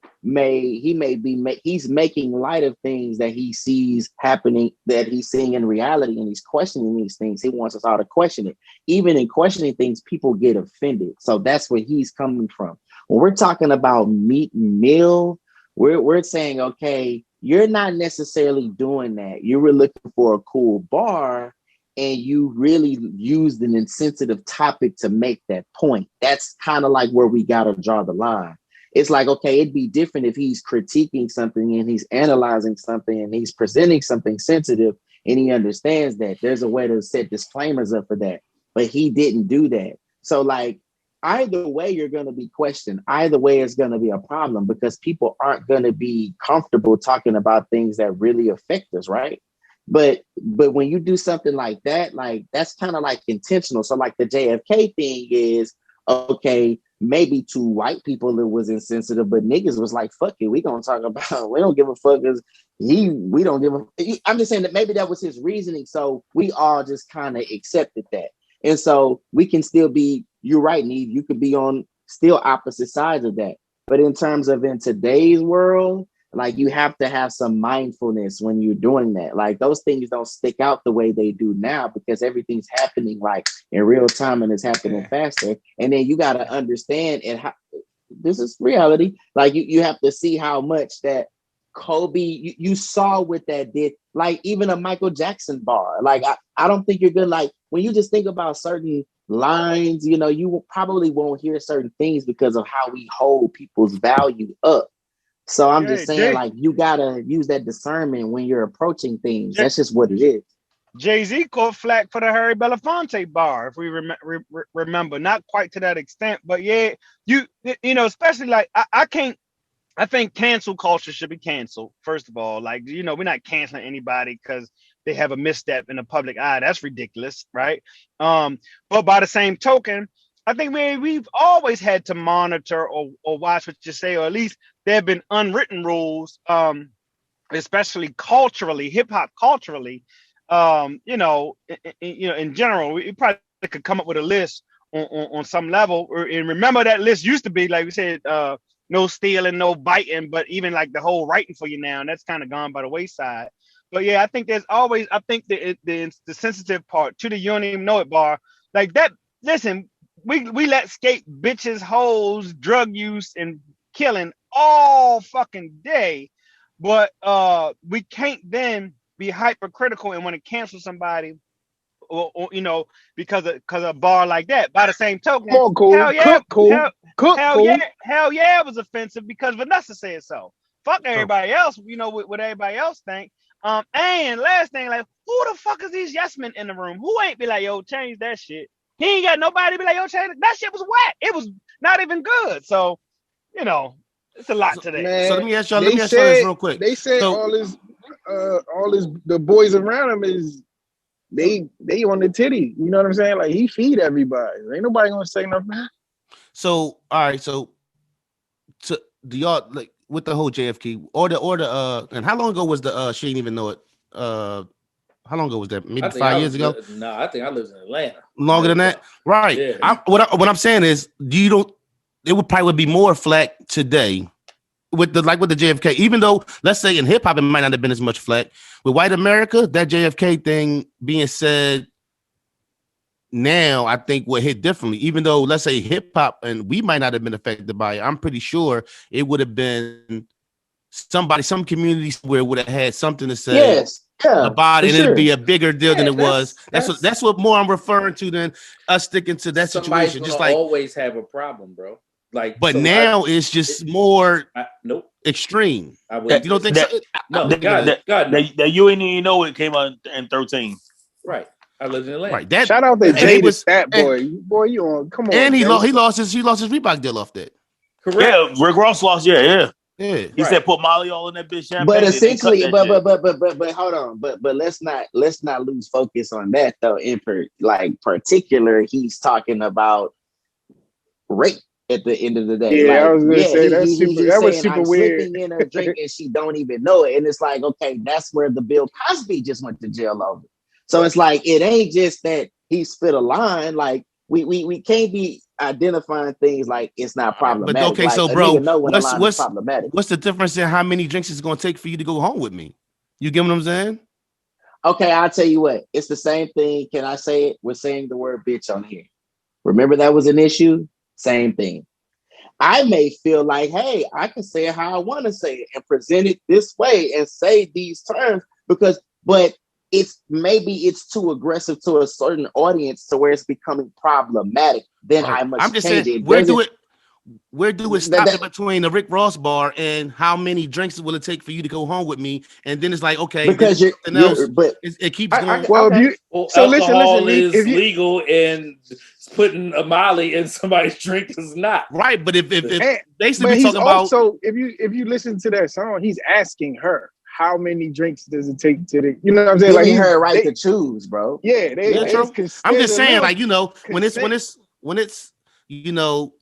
he's making light of things that he sees happening, that he's seeing in reality, and he's questioning these things. He wants us all to question it. Even in questioning things, people get offended. So that's where he's coming from. When we're talking about Meek Mill, we're saying, okay, you're not necessarily doing that. You were looking for a cool bar, and you really used an insensitive topic to make that point. That's kind of like where we got to draw the line. It's like, okay, it'd be different if he's critiquing something and he's analyzing something and he's presenting something sensitive and he understands that there's a way to set disclaimers up for that. But he didn't do that. So like, either way, you're going to be questioned. Either way, it's going to be a problem because people aren't going to be comfortable talking about things that really affect us, right? But when you do something like that, like that's kind of like intentional. So like the JFK thing is, okay, maybe to white people it was insensitive, but niggas was like, fuck it, we gonna talk about, we don't give a fuck because we don't give a. I'm just saying that maybe that was his reasoning. So we all just kind of accepted that. And so we can still be, you're right, Neve, you could be on still opposite sides of that. But in terms of in today's world, like you have to have some mindfulness when you're doing that. Like those things don't stick out the way they do now because everything's happening like in real time and it's happening faster. And then you got to understand this is reality. Like you have to see how much that Kobe, you saw what that did. Like even a Michael Jackson bar. Like I don't think you're good. Like when you just think about certain lines, you know, probably won't hear certain things because of how we hold people's value up. So I'm just saying, like, you gotta use that discernment when you're approaching things. That's just what it is. Jay-Z caught flack for the Harry Belafonte bar, if we remember, not quite to that extent, but yeah, you know, especially like I think cancel culture should be canceled. First of all, like, you know, we're not canceling anybody because they have a misstep in the public eye. That's ridiculous, right? But by the same token, I think we've always had to monitor or watch what you say, or at least there have been unwritten rules, especially culturally, hip hop culturally. You know, in general, we probably could come up with a list on some level. And remember, that list used to be, like we said, no stealing, no biting, but even like the whole writing for you now, and that's kind of gone by the wayside. But yeah, I think there's always, I think the sensitive part to the you don't even know it bar, like that. Listen, we let skate bitches, hoes, drug use, and killing all fucking day, but we can't then be hypercritical and want to cancel somebody, or you know, because of a bar like that. By the same token, hell yeah, hell yeah, it was offensive because Vanessa said so. Fuck everybody else, you know, what everybody else think. And last thing, like, who the fuck is these yes men in the room? Who ain't be like, yo, change that shit? He ain't got nobody be like, yo, change that shit was whack. It was not even good. So, you know, it's a lot today. Man, so let me ask y'all this real quick. They said all this the boys around him is they on the titty. You know what I'm saying? Like, he feed everybody. Ain't nobody gonna say nothing. So all right, so do y'all, like, with the whole JFK or the and how long ago was the she didn't even know it? How long ago was that? Maybe 5 years ago? No, I think I lived in Atlanta. Longer than that? Right. Yeah. What I'm saying is, it would probably be more flack today with the JFK, even though, let's say, in hip hop, it might not have been as much flack. With white America, that JFK thing being said now, I think would hit differently. Even though, let's say, hip hop, and we might not have been affected by it, I'm pretty sure it would have been some communities where it would have had something to say about it, and it'd be a bigger deal than it was. That's what more I'm referring to than us sticking to that situation. Just like always have a problem, bro. Like, but so now it's just more extreme. You don't think so? No, God, that you ain't even know it came out in 13. Right. I lived in Atlanta. Right. Shout out to Jay, that boy. Boy, you on? Come on. And he lost his Reebok deal off that. Correct. Yeah, Rick Ross lost. Yeah. He said put Molly all in that bitch champagne. But essentially, but hold on, but let's not lose focus on that though. In particular, he's talking about rape at the end of the day. Yeah, I was gonna say that was super weird. Slipping in her drink and she don't even know it, and it's like, okay, that's where the Bill Cosby just went to jail over. So it's like, it ain't just that he spit a line. Like we can't be identifying things like it's not problematic. But okay, like, so bro, what's problematic? What's the difference in how many drinks it's going to take for you to go home with me? You get what I'm saying? Okay, I'll tell you what. It's the same thing. Can I say it? We're saying the word bitch on here. Remember that was an issue? Same thing. I may feel like, hey, I can say it how I want to say it and present it this way and say these terms but it's too aggressive to a certain audience to where it's becoming problematic. Then I must I'm just change saying, it. Where do it stop in between the Rick Ross bar and how many drinks will it take for you to go home with me? And then it's like, okay, because it keeps going. Well, alcohol is legal, and putting a Molly in somebody's drink is not. Right, but if basically talking about, so if you listen to that song, he's asking her, how many drinks does it take to you know what I'm saying? Like, her right to choose, bro. Yeah, I'm just saying, like, you know, when it's you know,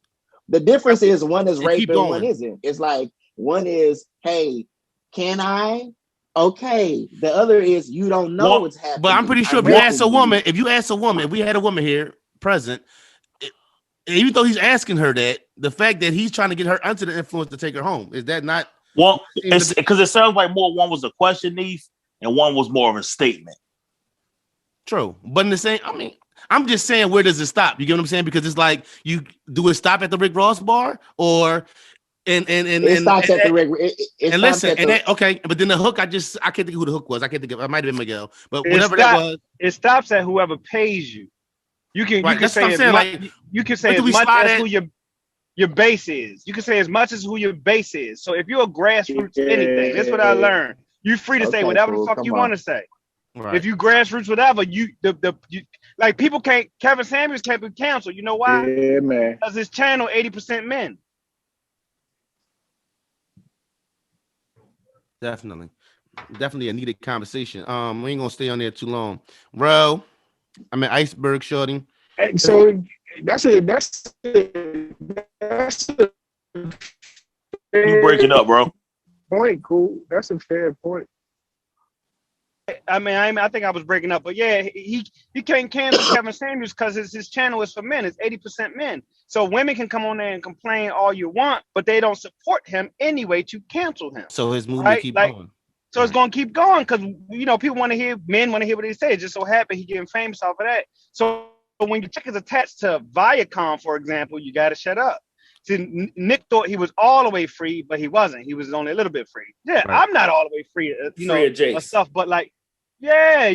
the difference is one is rape and one isn't. It's like one is, hey, can I? Okay. The other is you don't know what's happening. But I'm pretty sure if you ask a woman, if we had a woman here present, even though he's asking her that, the fact that he's trying to get her under the influence to take her home, is that not? Well, it's because it sounds like one was a question, Neef, and one was more of a statement. True, but in the same, I mean, I'm just saying, where does it stop? You get what I'm saying? Because it's like, you do it stop at the Rick Ross bar, or It stops at the regular. And listen, okay, but then the hook, I can't think of who the hook was. I can't think of. It might have been Miguel, but whatever that was, it stops at whoever pays you. You can say as much. You can say as much as who your base is. You can say as much as who your base is. So if you're a grassroots anything, that's what I learned. You're free to say whatever the fuck you want to say. Right. If you grassroots whatever, you like people can't. Kevin Samuels can't be canceled. You know why? Yeah, man. Because his channel 80% men. Definitely a needed conversation. We ain't gonna stay on there too long, bro. I mean, Iceberg Shorty. And so that's You breaking up, bro. Point, cool. That's a fair point. I mean, I think I was breaking up, but yeah, he can't cancel Kevin Samuels because his channel is for men. It's 80% men. So women can come on there and complain all you want, but they don't support him anyway to cancel him. So his movement keep going. So it's gonna keep going because people want to hear, men want to hear what they say. It just so happened he getting famous off of that. So when your check is attached to Viacom, for example, you gotta shut up. See, Nick thought he was all the way free, but he wasn't. He was only a little bit free. Yeah, right. I'm not all the way free, of stuff, but like, yeah,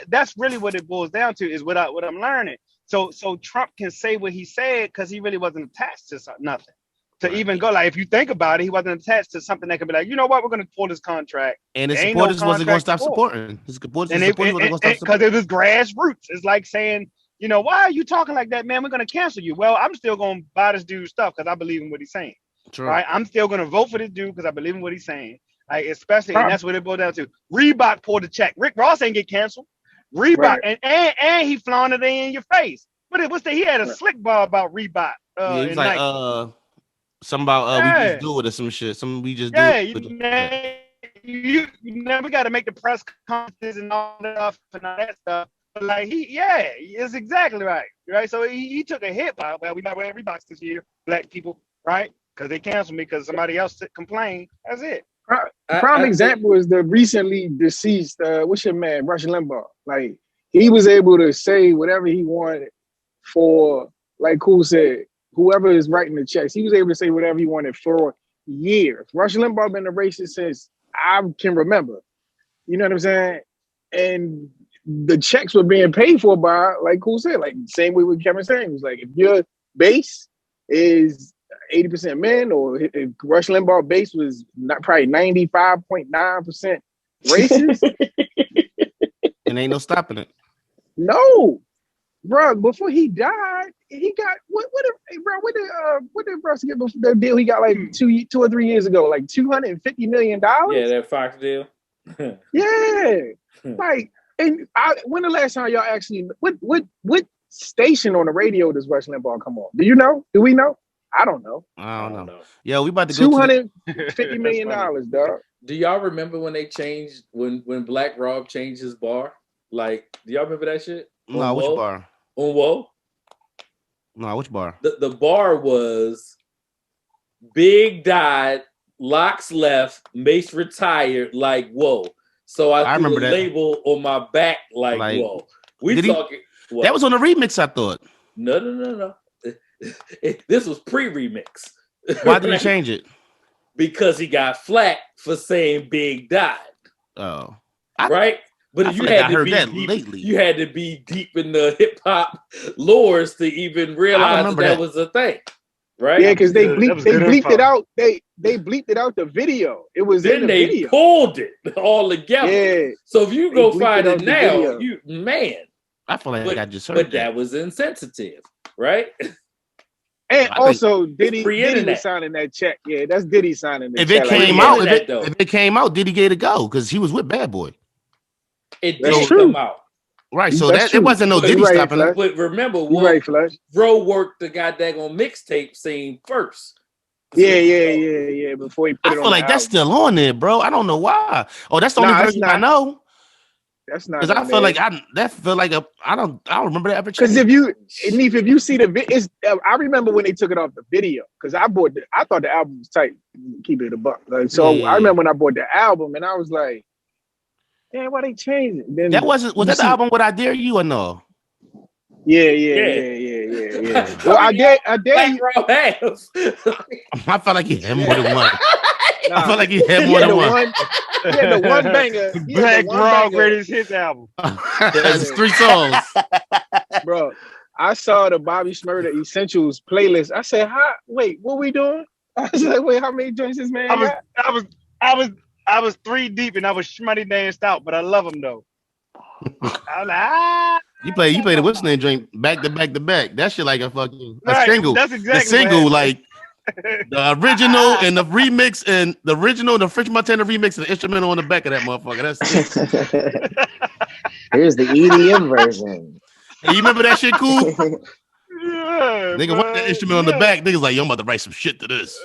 that's really what it boils down to is what I'm learning. So Trump can say what he said because he really wasn't attached to nothing. To even go, like, if you think about it, he wasn't attached to something that could be like, you know what, we're going to pull this contract. And his supporters wasn't going to stop supporting. His supporters wasn't going to stop supporting. Because it was grassroots. It's like saying, why are you talking like that, man? We're going to cancel you. Well, I'm still going to buy this dude's stuff because I believe in what he's saying. True. Right? I'm still going to vote for this dude because I believe in what he's saying. Like, especially, and that's what it boils down to. Reebok pulled the check. Rick Ross ain't get canceled. Reebok, right. and he flaunted it in your face. He had a slick bar about Reebok. He was like, something about we just do it or some shit. We just do it. You never got to make the press conferences and all that stuff. But like it's exactly right. Right. So he took a hit by we not wear Reeboks this year, black people, right? Because they canceled me because somebody else complained. That's it. Prime example is the recently deceased what's your man, Rush Limbaugh. Like he was able to say whatever he wanted for, like Cool said, whoever is writing the checks. He was able to say whatever he wanted for years. Rush Limbaugh been a racist since I can remember. You know what I'm saying? And the checks were being paid for by, like Cool said, like same way with Kevin Samuels. Like if your base is 80% men, or if Rush Limbaugh base was probably 95.9% racist, and ain't no stopping it. No, bro. Before he died, he got what did Russ get before the deal? He got like 2 or 3 years ago, like $250 million. Yeah, that Fox deal. Yeah, like, and when the last time y'all actually what station on the radio does Rush Limbaugh come on? Do you know? Do we know? I don't know. I don't know. Yeah, we about to go $250 million, dog. Do y'all remember when they changed when Black Rob changed his bar? Like, do y'all remember that shit? No, which bar? On Whoa? No, which bar? The bar was Big died, Locks left, Mace retired, like whoa. So I remember the that label on my back, like whoa. We talking. That was on the remix, I thought. No. This was pre-remix. Why did he change it? Because he got flack for saying Big died. Oh, right. But you had to be deep, you had to be deep in the hip hop lores to even realize that was a thing, right? Yeah, because they bleeped it out. They bleeped it out the video. It was then in the video. Pulled it all together. Yeah. So if you go find it now, I feel like I just heard. But that was insensitive, right? And also, Diddy was signing that check. Yeah, that's Diddy signing the check. If it came out, Diddy gave it a go because he was with Bad Boy. It did come out. Right, so it wasn't no Diddy stopping it. But remember, Bro worked the goddamn mixtape scene first. Yeah. Before he put it on. I feel like that's still on there, bro. I don't know why. Oh, that's the only version I know. That's not because I feel like I don't remember that ever. Because if you see the I remember when they took it off the video because I thought the album was tight. Keep it a buck. I remember when I bought the album and I was like, "Damn, why they changed it?" Then was that the album with I Dare You or no? Yeah. Yeah. Well, I dare you. I felt like he had more than one. Nah, I felt like he had more than one. He had the one banger. He had Black the one Raw banger. greatest hits album. That's 3 songs. Bro, I saw the Bobby Shmurda Essentials playlist. I said, wait, what we doing? I was like, wait, how many joints this man got? I was 3 deep and I was shmutty danced out, but I love him though. I was like, You play the what's name drink back to back to back. That shit like a fucking right, single. that's exactly the single, what like the original and the remix and the original, the French Montana remix and the instrumental on the back of that motherfucker. That's it. Here's the EDM version. Hey, you remember that shit cool? yeah, Nigga, what that instrument on the back? Niggas like, yo, I'm about to write some shit to this.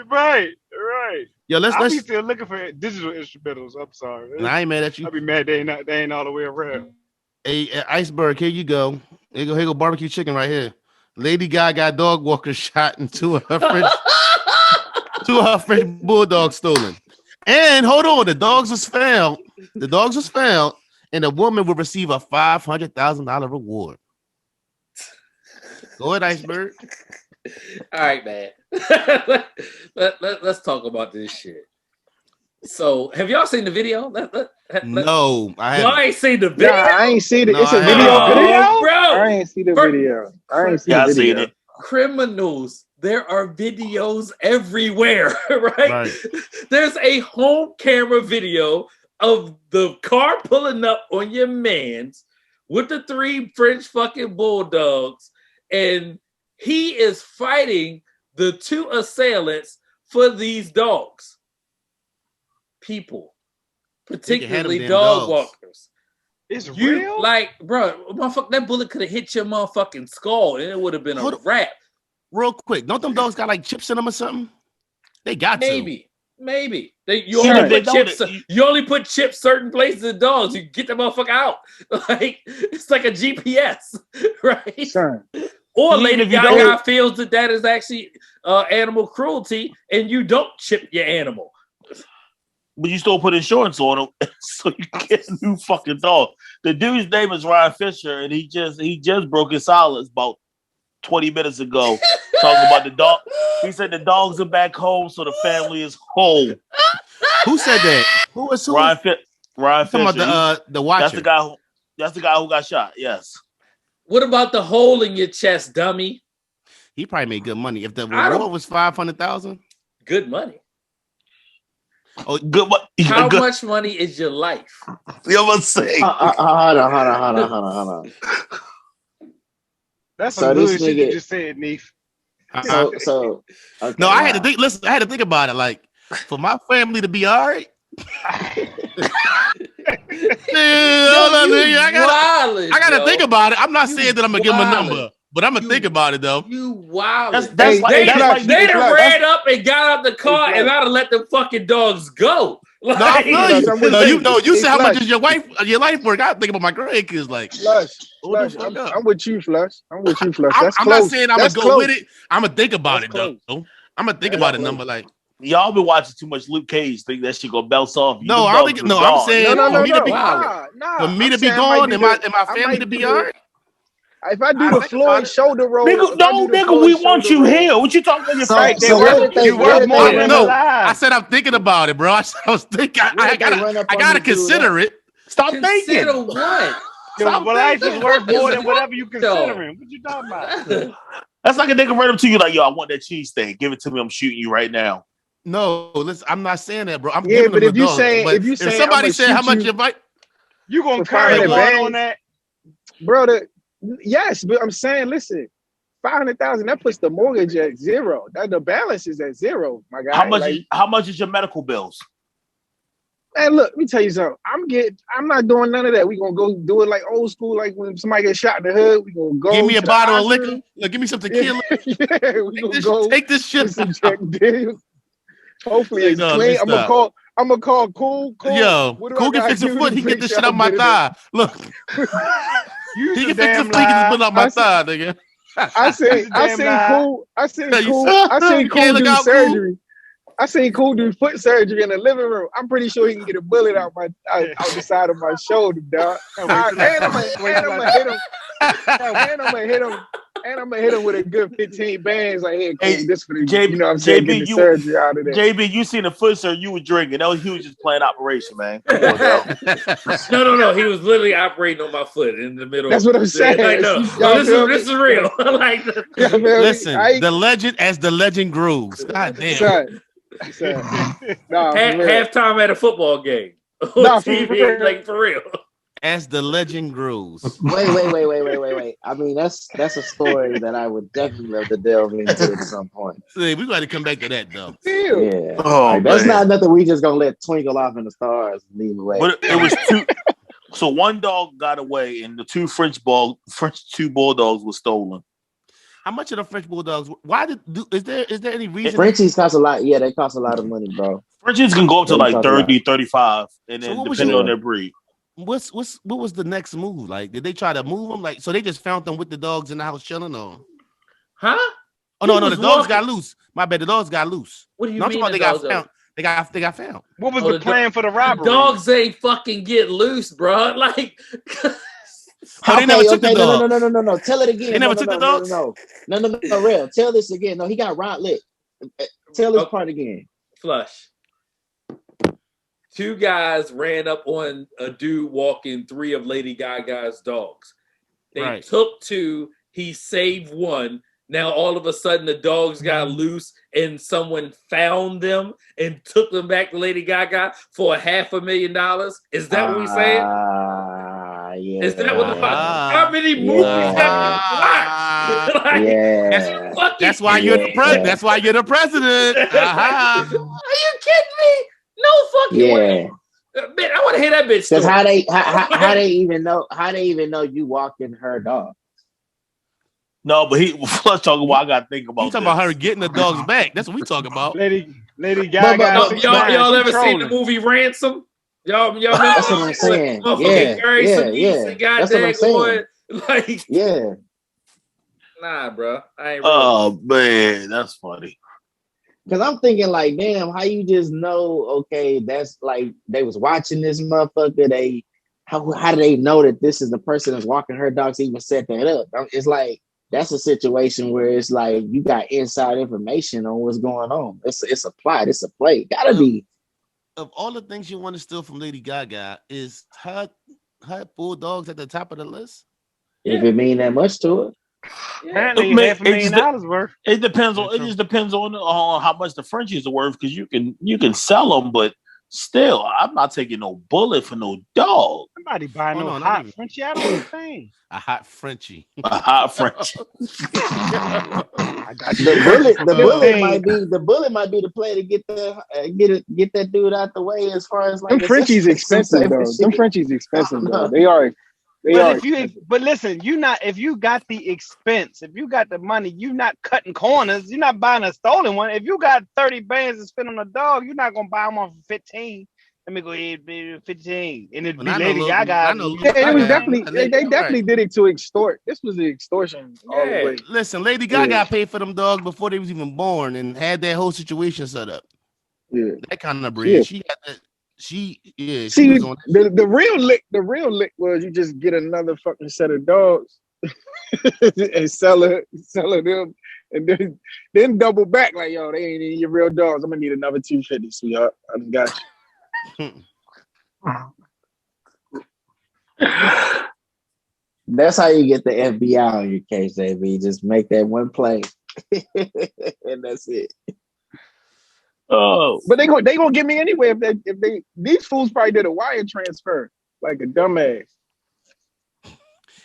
Right. Yo, I'll be let's. still looking for digital instrumentals. I'm sorry. And I ain't mad at you. I'll be mad they ain't all the way around. Hey, Iceberg, here you go. Here go barbecue chicken right here. Lady Gaga dog walker shot and two of her French bulldogs stolen. And hold on, the dogs was found, and the woman will receive a $500,000 reward. Go ahead, Iceberg. All right, man. Let's talk about this shit. So, have y'all seen the video? No, I Y'all haven't. ain't seen the video. Nah, I ain't seen it. No, It's a I video. haven't. Bro. I ain't see the video. I ain't see Yeah, the I seen video. it. Criminals, there are videos everywhere, right? Right. There's a home camera video of the car pulling up on your man's with the 3 French fucking bulldogs, and he is fighting the 2 assailants for these dogs. People, particularly them dog dogs. walkers. It's You real. like, bro, motherfucker, that bullet could have hit your motherfucking skull and it would have been Hold a on. wrap. Real quick, don't them dogs got like chips in them or something? They got to. Maybe. You Sure. only They put don't- chips. You only put chips certain places in dogs. You get the motherfucker out. Like it's like a GPS, right? Son, Or Even Lady if you Gaga don't- feels that is actually animal cruelty, and you don't chip your animal. But you still put insurance on them, so you get a new fucking dog. The dude's name is Ryan Fisher, and he just broke his silence about 20 minutes ago, talking about the dog. He said the dogs are back home, so the family is home. Who said that? Who was who? Ryan Fisher. Talking about the watcher. That's the guy who got shot. Yes. What about the hole in your chest, dummy? He probably made good money. If the I don't- reward was 500,000, Good money. oh, Good. How Good. much money is your life? You know what I'm saying? Hold on. That's So some this good shit you nigga- just said, Neef. So okay, no, I had to wow. think. Listen, I had to think about it. Like for my family to be all right. Hold on, nigga. I gotta think about it. I'm not saying that I'm gonna give him a number, but I'm gonna think about it though. You wild. That's Hey, like hey, They Flash, done Flash. ran up and got out the car Flash. and I'd have let them fucking dogs go. No, I feel Flash, I'm with you. you. No, you Hey, said how much Flash. is your life work? I think about my grandkids. Like, Flush. Hold the Flush. fuck up. I'm with you, Flush. I'm with you, Flush. That's I'm close. not saying I'm gonna That's go close. with it. I'm gonna think about That's it though. I'm gonna think That's about a close. number. Like, Y'all been watching too much Luke Cage. Think that shit gonna bounce off you. no, Them I don't dogs think. is No, I'm gone. saying No. for me to be Wow. Nah. for me I'm to be saying I might gone do and my I family might to do be all right. If I do I the think Floyd about it. shoulder roll, Nigga, if I no, do the nigga, Floyd we want shoulder you roll- here. What you talking about? Your So- right, so what if they- You what worth if more they than run No, alive. I said I'm thinking about it, bro. I was thinking. What I if they run up on gotta you, dude, consider it. Stop Consider thinking. what? Your Stop life is thinking. worth more It's than whatever you though. considering. What you talking about? That's like a nigga right up to you like, yo, I want that cheese thing. Give it to me. I'm shooting you right now. No, listen, I'm not saying that, bro. I'm Yeah, giving but them if the you dogs. saying- But if you saying somebody I'ma said how shoot much you- your bite, You gonna For carry the 500 one on that? brother. Yes, but I'm saying, listen, 500,000 that puts the mortgage at zero. That the balance is at zero, my guy. How much is your medical bills? Man, look, let me tell you something. I'm not doing none of that. We gonna go do it like old school, like when somebody gets shot in the hood. We gonna go. give me a to the bottle of hospital. liquor. Look, give me some tequila. Yeah, we gonna go. Take this shit. Get some Jack Daniels. Hopefully Like, it's no, clean. let me I'm gonna call Cool. Yo, What do I Cool can gotta fix a do foot. to He get make this sure shit out I'm my getting thigh. Look, You he some can fix damn the fleek and just put it lie. out my I see- thigh, nigga. I seen Damn Cool. I You seen can't Cool look do out, Cool. surgery. I seen Cool do foot surgery in the living room. I'm pretty sure he can get a bullet out the side of my shoulder, dog. And I'm gonna hit him. And I'm gonna hit him. And I'm gonna hit him with a good 15 bands. Like, hey, Hey, cool, this for the, JB, you know what I'm saying, get the surgery out of there. JB, you seen the foot, sir? You were drinking. That was he was just playing operation, man. Come on, now. No. He was literally operating on my foot in the middle. That's what I'm saying. Like, no, this is real. Like, listen, the legend grooves. God damn. Son. Nah, halftime at a football game on TV, like for real. As the legend grows. Wait. I mean, that's a story that I would definitely love to delve into at some point. See, we got to come back to that though. Yeah. Oh, that's man. not nothing we just gonna let twinkle off in the stars and leave away. But it was two. So one dog got away, and the two French bulldogs were stolen. How much of the French bulldogs? Is there any reason? Frenchies cost a lot. Yeah, they cost a lot of money, bro. Frenchies can go up to like 30, 35, and then depending on their breed. What was the next move? Like, did they try to move them? Like, so they just found them with the dogs in the house chilling, or? Huh? Oh no, the dogs got loose. My bad, the dogs got loose. What do you mean? They got found. They got found. What was the plan for the robbery? Dogs ain't fucking get loose, bro. Like, they never took the dogs. No. Tell it again. They never took the dogs. No, real. Tell this again. No, he got Ron lit. Tell this part again. Flush. Two guys ran up on a dude walking 3 of Lady Gaga's dogs. They took 2. He saved 1. Now all of a sudden the dogs got loose and someone found them and took them back to Lady Gaga for $500,000. Is that what we saying? Yeah. Is that what the fuck? How many movies have you watched? That's why you're the president. That's why you're the president. Are you kidding me? No fucking way. Man, I want to hear that bitch. Because how they even know you walking her dog? No, but let's talk about. I gotta think about. You talking about her getting the dogs back? That's what we talking about. Lady Gaga. Y'all ever seen the movie Ransom? Y'all remember? That's what I'm saying. That's what I'm saying. Like, nah, bro. I ain't. Oh man, that's funny. Because I'm thinking like, damn, how you just know? Okay, that's like they was watching this motherfucker. How do they know that this is the person that's walking her dogs? Even set that up. It's like that's a situation where it's like you got inside information on what's going on. It's a plot. It's a play. Gotta be. Of all the things you want to steal from Lady Gaga, is her bulldogs at the top of the list? If it mean that much to it. Apparently, $500,000 worth. It depends on. It just depends on how much the Frenchies are worth, because you can sell them, but still, I'm not taking no bullet for no dog. Somebody buying hot Frenchie out of the thing. A hot Frenchie. A hot Frenchie. The bullet might be the play to get that dude out the way. As far as like them Frenchies expensive though. Them Frenchies expensive though. They are. But listen, if you got the expense, if you got the money, you not cutting corners, you're not buying a stolen one. If you got 30 bands to spend on a dog, you're not gonna buy them on for 15. Let me go ahead, baby, 15. And it'd be Lady Gaga. It was definitely they definitely did it to extort. This was the extortion all the way. Listen, Lady Gaga paid for them dogs before they was even born and had that whole situation set up. Yeah. That kind of breed. She had that. See, was on the real lick was you just get another fucking set of dogs and sell them and then double back like, yo, they ain't even your real dogs. I'm gonna need another 250, sweetheart. I done got you. That's how you get the FBI on your case, AB. Just make that one play and that's it. Oh, but they gonna get me anyway if they these fools probably did a wire transfer like a dumbass.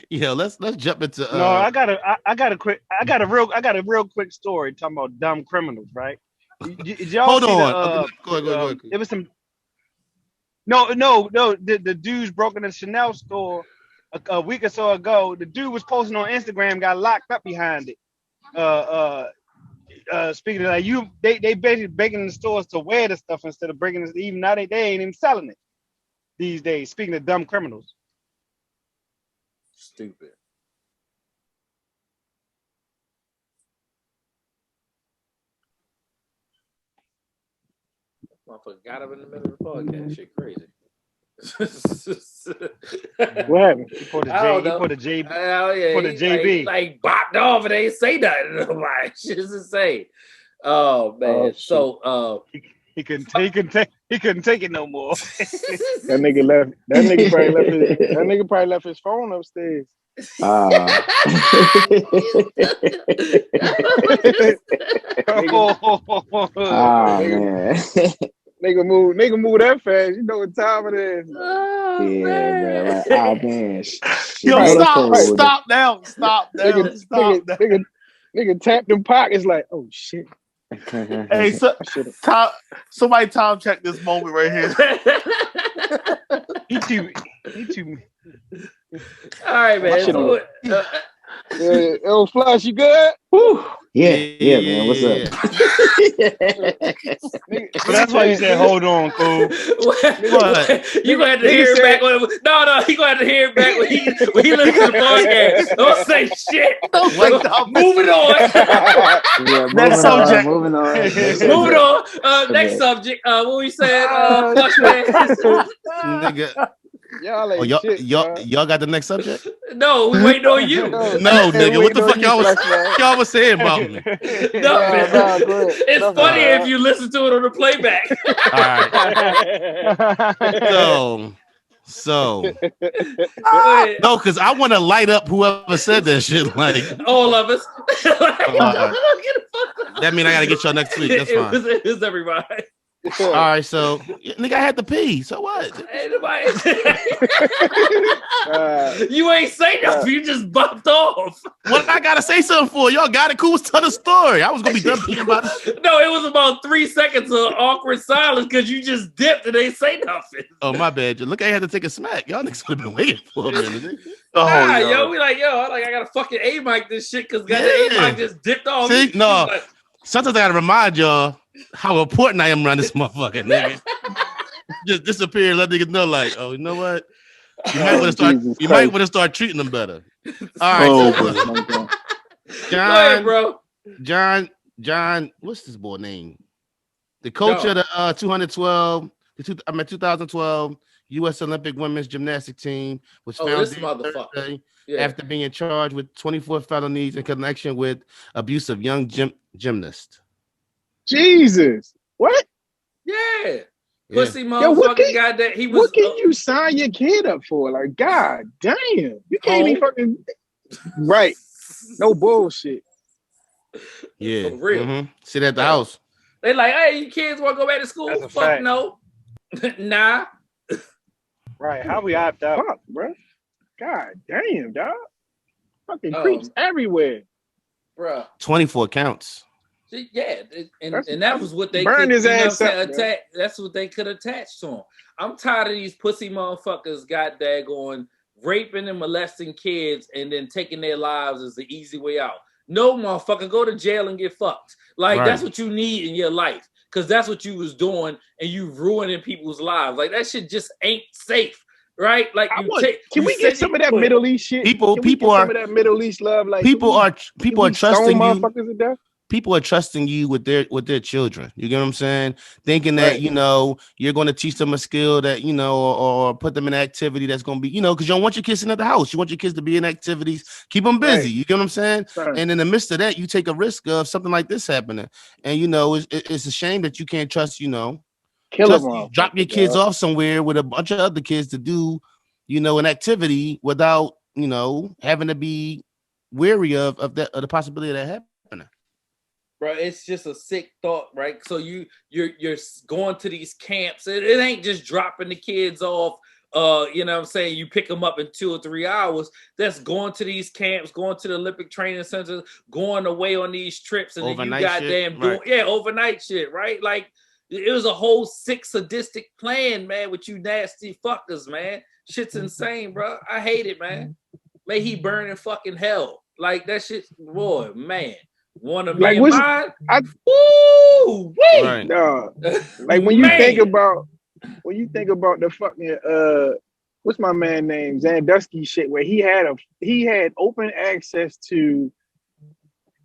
Yeah, let's jump into. No, I got a real quick story talking about dumb criminals, right? Did y'all Hold see on. Go ahead. It was some. No. The dudes broke in the Chanel store a week or so ago. The dude was posting on Instagram, got locked up behind it. Speaking of like they basically breaking the stores to wear the stuff instead of breaking it. Even now they ain't even selling it these days. Speaking of dumb criminals, stupid. Motherfucker got up in the middle of the podcast. Shit crazy. What happened? He put a I don't J. He know. put a J. Oh yeah, For the he, JB. like bopped off and they ain't say nothing. Like shit's insane. Oh man. Oh, shit. So He couldn't take it no more. That nigga left. That nigga probably left his. That nigga probably left his phone upstairs. Ah. Ah, man. Nigga move that fast. You know what time it is. Oh, Yeah, man. bro. Like, ah, man. Yo, Right. stop now. Nigga tapped them pockets like, oh shit. Hey, so, I should've- somebody time check this moment right here. He too. All right, man. So, Yo, Flush, you good? Whew. Yeah, man. What's up? So that's why you said, "Hold on, cool." You gonna have to hear it back. No, he gonna have to hear it back when he listens to the podcast. Don't say shit. Moving on. Yeah, Next subject. Moving on. Moving on. Next subject. What we said? Flush man. Nigga. Y'all ain't y'all, shit, y'all got the next subject? No, we waiting on you. No, nigga. What the fuck y'all was saying about me? Nothing. It's funny if you listen to it on the playback. All right. So no, because I want to light up whoever said that shit. Like all of us. That mean I gotta get y'all next week. That's fine. It was everybody. All right, so nigga, I had to pee. So what? You ain't say nothing. You just bumped off. What I gotta say something for? Y'all got it. Cool. Tell the story. I was gonna be done peeing about it. No, it was about 3 seconds of awkward silence because you just dipped and they say nothing. Oh my bad. Look, I had to take a smack. Y'all niggas would have been waiting for a minute. We like, I gotta fucking A-mic this shit because A-mic just dipped off. See, no. Sometimes I gotta remind y'all how important I am around this motherfucker, nigga. Just disappear and let niggas know, like, oh, you know what? You might want to start treating them better. All right, John, bro. John, what's this boy name? The coach of the 2012 U.S. Olympic women's gymnastics team was found Thursday after being charged with 24 felonies in connection with abuse of young gymnasts. Jesus, what? Yeah. Pussy motherfucker got that. What can you sign your kid up for? Like, god damn, you can't even fucking right. No bullshit. Yeah, for real. Mm-hmm. Sit at the house. They like, hey, you kids want to go back to school? Fuck fact. No. Nah. Right? How we opt out, fuck, bro? God damn, dog. Fucking creeps everywhere, bro. 24 counts. Yeah, and that was what they burn could, his ass up. That's what they could attach to him. I'm tired of these pussy motherfuckers got daggone raping and molesting kids and then taking their lives as the easy way out. No, motherfucker, go to jail and get fucked. Like that's what you need in your life because that's what you was doing and you ruining people's lives. Like that shit just ain't safe. Right, like can we get some of that Middle East shit? People are some of that Middle East love. Like people are trusting you. To death? People are trusting you with their children. You get what I'm saying? Thinking that you're going to teach them a skill that or put them in an activity that's going to be because you don't want your kids sitting at the house. You want your kids to be in activities, keep them busy. You get what I'm saying? Right. And in the midst of that, you take a risk of something like this happening. And it's a shame that you can't trust. Drop your kids off somewhere with a bunch of other kids to do, an activity without, having to be wary of the possibility of that happening. Bro, it's just a sick thought, right? So you're going to these camps. It ain't just dropping the kids off. You know what I'm saying? You pick them up in 2 or 3 hours. That's going to these camps, going to the Olympic training centers, going away on these trips, and overnight then you goddamn doing overnight shit, right? Like it was a whole sick sadistic plan, man, with you nasty fuckers, man. Shit's insane, bro. I hate it, man. May he burn in fucking hell. Like that shit, boy, man. One of me mine. Woo! Right. Like when you think about the fucking what's my man name? Zandusky shit, where he had open access to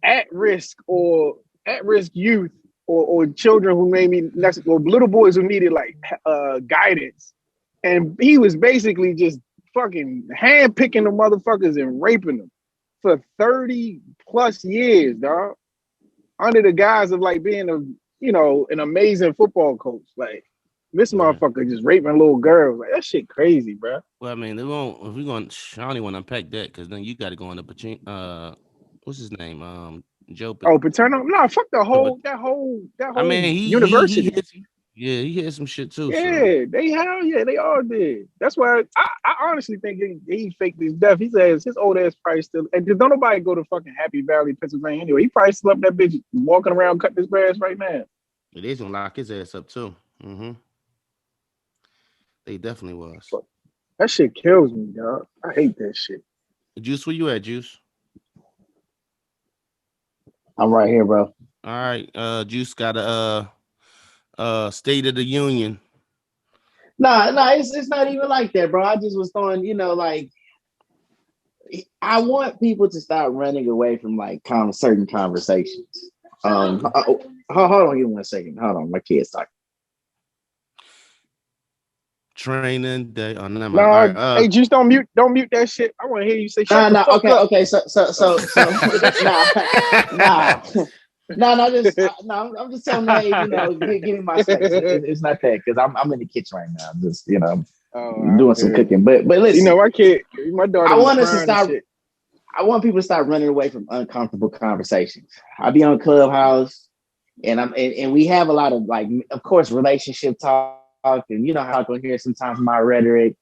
at-risk youth or children who maybe or little boys who needed like guidance. And he was basically just fucking handpicking the motherfuckers and raping them for 30 plus years, dog. Under the guise of like being an amazing football coach. Like this motherfucker just raping little girls. Like that shit crazy, bro. Well, I mean, if we're going, I don't even want to unpack that because then you got to go on the what's his name? Joe. Oh, Paterno? No, fuck that whole I mean, university. He hit some shit too. Yeah, they all did. That's why I honestly think he faked his death. He says his old ass probably still, and don't nobody go to fucking Happy Valley, Pennsylvania anyway. He probably still up that bitch walking around cutting his grass right now. It is gonna lock his ass up too. Mm-hmm. They definitely was. That shit kills me, dog. I hate that shit. Juice, where you at, Juice? I'm right here, bro. All right. Juice got a State of the Union. No, it's not even like that, bro. I just was throwing, like I want people to stop running away from like certain conversations. Hold on, give me 1 second. Hold on, my kid's talking. Training day. Oh, never mind. No, Right, hey, just don't mute that shit. I want to hear you say shit. Okay. So, I'm just telling you, hey, give me my space. It's not that because I'm in the kitchen right now. I'm just, doing some cooking. But listen, my kid, my daughter. I want us to stop. I want people to stop running away from uncomfortable conversations. I be on Clubhouse, and we have a lot of like, of course, relationship talk, and how I can hear sometimes my rhetoric,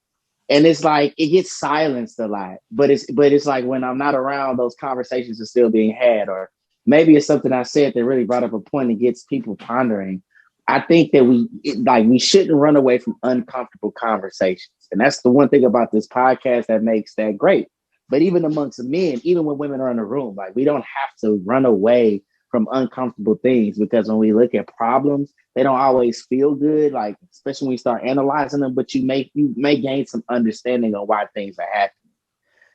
and it's like it gets silenced a lot. But it's like when I'm not around, those conversations are still being had, or maybe it's something I said that really brought up a point and gets people pondering. I think that we shouldn't run away from uncomfortable conversations, and that's the one thing about this podcast that makes that great. But even amongst men, even when women are in a room, like we don't have to run away from uncomfortable things because when we look at problems, they don't always feel good, like especially when we start analyzing them, but you may gain some understanding on why things are happening.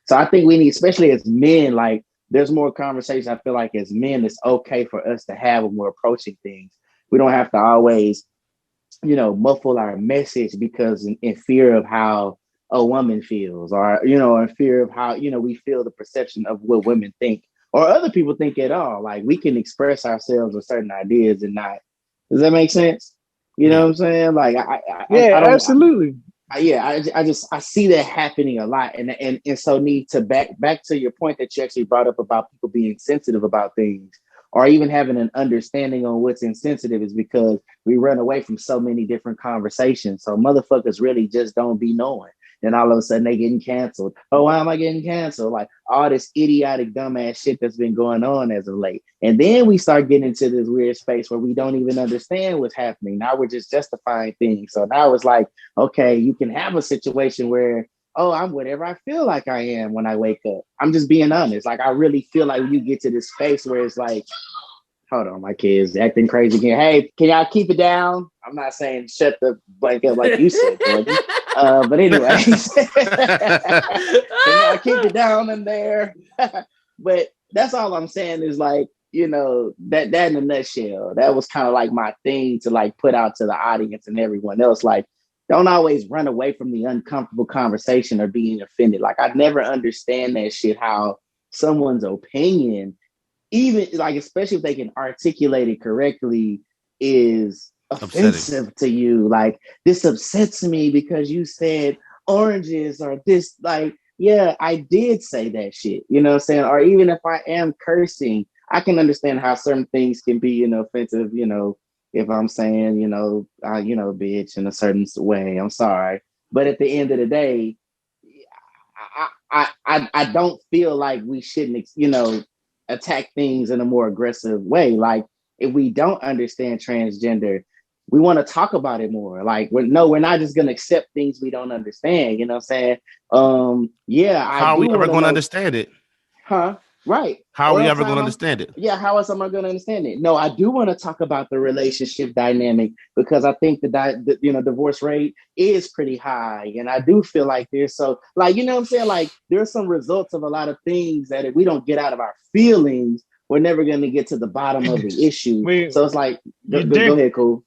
So I think we need, especially as men, like there's more conversation. I feel like as men, it's okay for us to have when we're approaching things. We don't have to always, muffle our message because in fear of how a woman feels, or in fear of how we feel the perception of what women think or other people think at all. Like we can express ourselves with certain ideas and not. Does that make sense? You know what I'm saying? Like I absolutely. I see that happening a lot, and so need to back to your point that you actually brought up about people being sensitive about things or even having an understanding on what's insensitive is because we run away from so many different conversations. So motherfuckers really just don't be knowing. Then all of a sudden they getting canceled. Oh, why am I getting canceled? Like all this idiotic, dumbass shit that's been going on as of late. And then we start getting into this weird space where we don't even understand what's happening. Now we're just justifying things. So now it's like, okay, you can have a situation where, oh, I'm whatever I feel like I am when I wake up. I'm just being honest. Like I really feel like you get to this space where it's like, hold on, my kid's acting crazy again. Hey, can y'all keep it down? I'm not saying shut the blanket like you said, Jordan. But anyway, can y'all keep it down in there? But that's all I'm saying is like, that in a nutshell, that was kind of like my thing to like put out to the audience and everyone else. Like, don't always run away from the uncomfortable conversation or being offended. Like, I never understand that shit, how someone's opinion, even like, especially if they can articulate it correctly, is offensive to you. Like, this upsets me because you said oranges or this. Like, yeah, I did say that shit, you know what I'm saying? Or even if I am cursing, I can understand how certain things can be, offensive, if I'm saying, bitch in a certain way. I'm sorry. But at the end of the day, I don't feel like we shouldn't, attack things in a more aggressive way. Like if we don't understand transgender, we want to talk about it more. Like we're not just gonna accept things we don't understand. You know what I'm saying? How are we ever gonna understand it? Huh? Right. How are we ever going to understand it? Yeah, how else am I going to understand it? No, I do want to talk about the relationship dynamic because I think the divorce rate is pretty high. And I do feel like there's so, like, you know what I'm saying? Like, there's some results of a lot of things that if we don't get out of our feelings, we're never going to get to the bottom of the issue. So it's like, go ahead, Cole.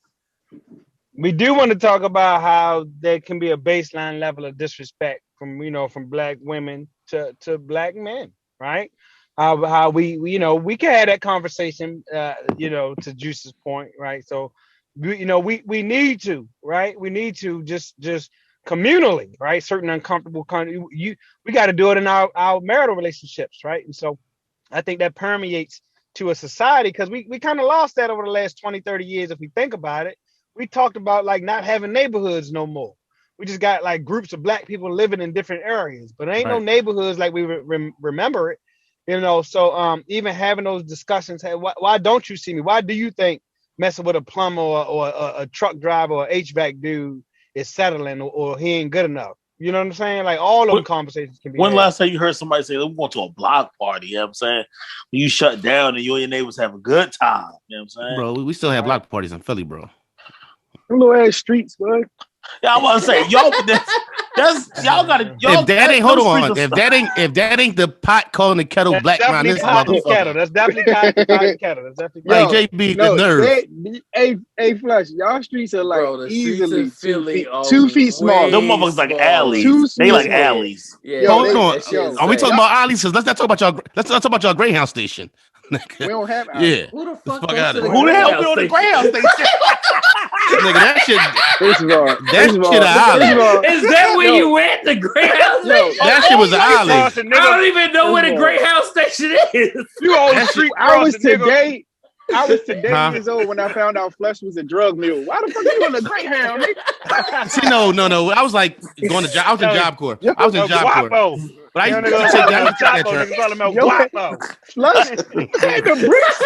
We do want to talk about how there can be a baseline level of disrespect from black women to black men, right? How we can have that conversation, to Juice's point, right? So, we need to, right? We need to just communally, right? Certain uncomfortable we got to do it in our marital relationships, right? And so, I think that permeates to a society because we kind of lost that over the last 20, 30 years. If we think about it, we talked about like not having neighborhoods no more. We just got like groups of black people living in different areas, but ain't no neighborhoods like we remember it, So even having those discussions, hey, why don't you see me? Why do you think messing with a plumber or a truck driver or HVAC dude is settling or he ain't good enough? You know what I'm saying? Like all of them conversations can be. When last time you heard somebody say, "We're going to a block party"? You know what I'm saying? When you shut down and you and your neighbors have a good time. You know what I'm saying? Bro, we still have block parties in Philly, bro. Them little ass streets, bro. Yeah, I want to say, y'all gotta. If that ain't the pot calling the kettle black man, this motherfucker. That's definitely cotton kettle. That's definitely like JB, the nerve. Hey, Flush, y'all streets are like Bro, easily Philly 2 feet small. Them motherfuckers like alleys. They like alleys. Yeah. Hold on. Are we talking about alleys? Let's not talk about y'all. Let's not talk about y'all Greyhound station. We don't have alleys. Yeah. Who the fuck out of Who the hell built the Greyhound station? Nigga, that shit. First of all, That alley. Is that where you went? The Greyhound station? That shit was an alley. I don't even know where the Greyhound station is. You old street. I was today years old when I found out Flush was a drug mule. Why the fuck you on the Greyhound? See, no. I was like going to job. I was in Job Corps. I was in Job Corps. But I used to take that. Flush had the bricks.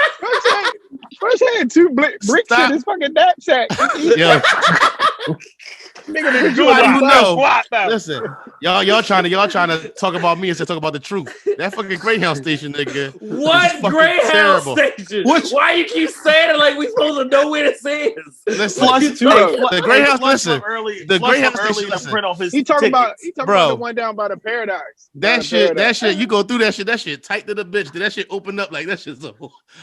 Flush had 2 bricks in his fucking knapsack. Yo. Nigga, You know. Listen, y'all trying to talk about me instead of talk about the truth. That fucking Greyhound station, nigga. What Greyhound station? Why you keep saying it like we supposed to know where this is? Listen, the Greyhound. Listen, the Greyhound station. He talking about the one down by the Paradise. That shit. You go through that shit. That shit tight to the bitch. That shit opened up like that shit's a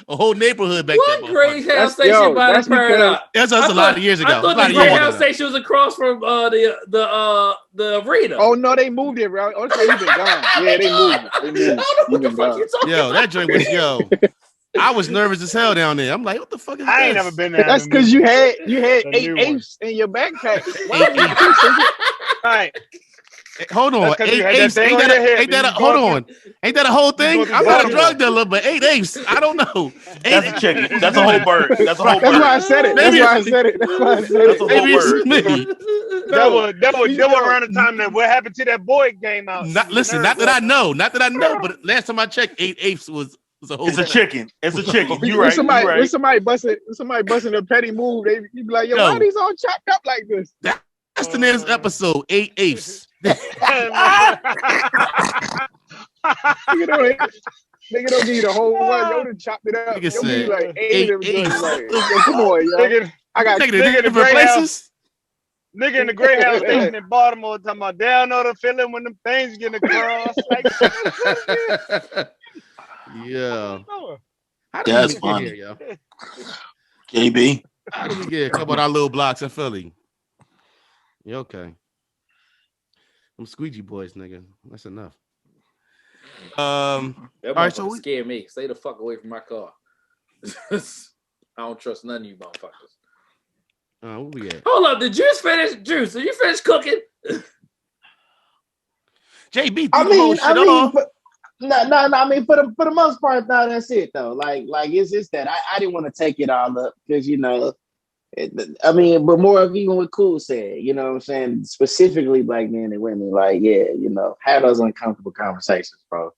whole neighborhood back there. What Greyhound station by the Paradise? That's a lot of years ago. I thought the Greyhound station was across from the arena. Oh no, they moved it, bro. Oh, he's been gone. Yeah, they moved. I don't know what the fuck you talking about. That joint was I was nervous as hell down there. I'm like, what the fuck is this? I ain't never been there. That's because you had 8 apes in your backpack. All right. Hold on. 8 apes. Ain't that a whole thing? I'm not a drug dealer, but 8 apes. I don't know. That's a chicken. That's a whole bird. That's a whole bird. That's why I said it. That's why I said it. Maybe it's me. That was around the time that what happened to that boy came out. Not that I know, but last time I checked, 8 apes was a whole. It's a chicken. It's a chicken. You right. When somebody busting a petty move, they be like, yo, why are these all chopped up like this? That's the next episode. 8 apes. Nigga don't give you the whole one. Yo, done chopped it up. Nigga be like 8 of them. Like, come on, yo. I got nigga in the places. Nigga in the Greyhound station in Baltimore talking about down on the feeling when them things getting across. Yeah. That's funny. Here, yo? KB. How did we get a couple of our little blocks in Philly? You okay? Them squeegee boys, nigga. That's enough. That all right, so scare me. Stay the fuck away from my car. I don't trust none of you motherfuckers. Where we at? Hold up, did Juice finish? Juice, did you finish cooking? JB, I mean, for the most part, no, that's it though. Like it's that I didn't want to take it all up because but more of even what Cool said, you know what I'm saying? Specifically black men and women, have those uncomfortable conversations, bro.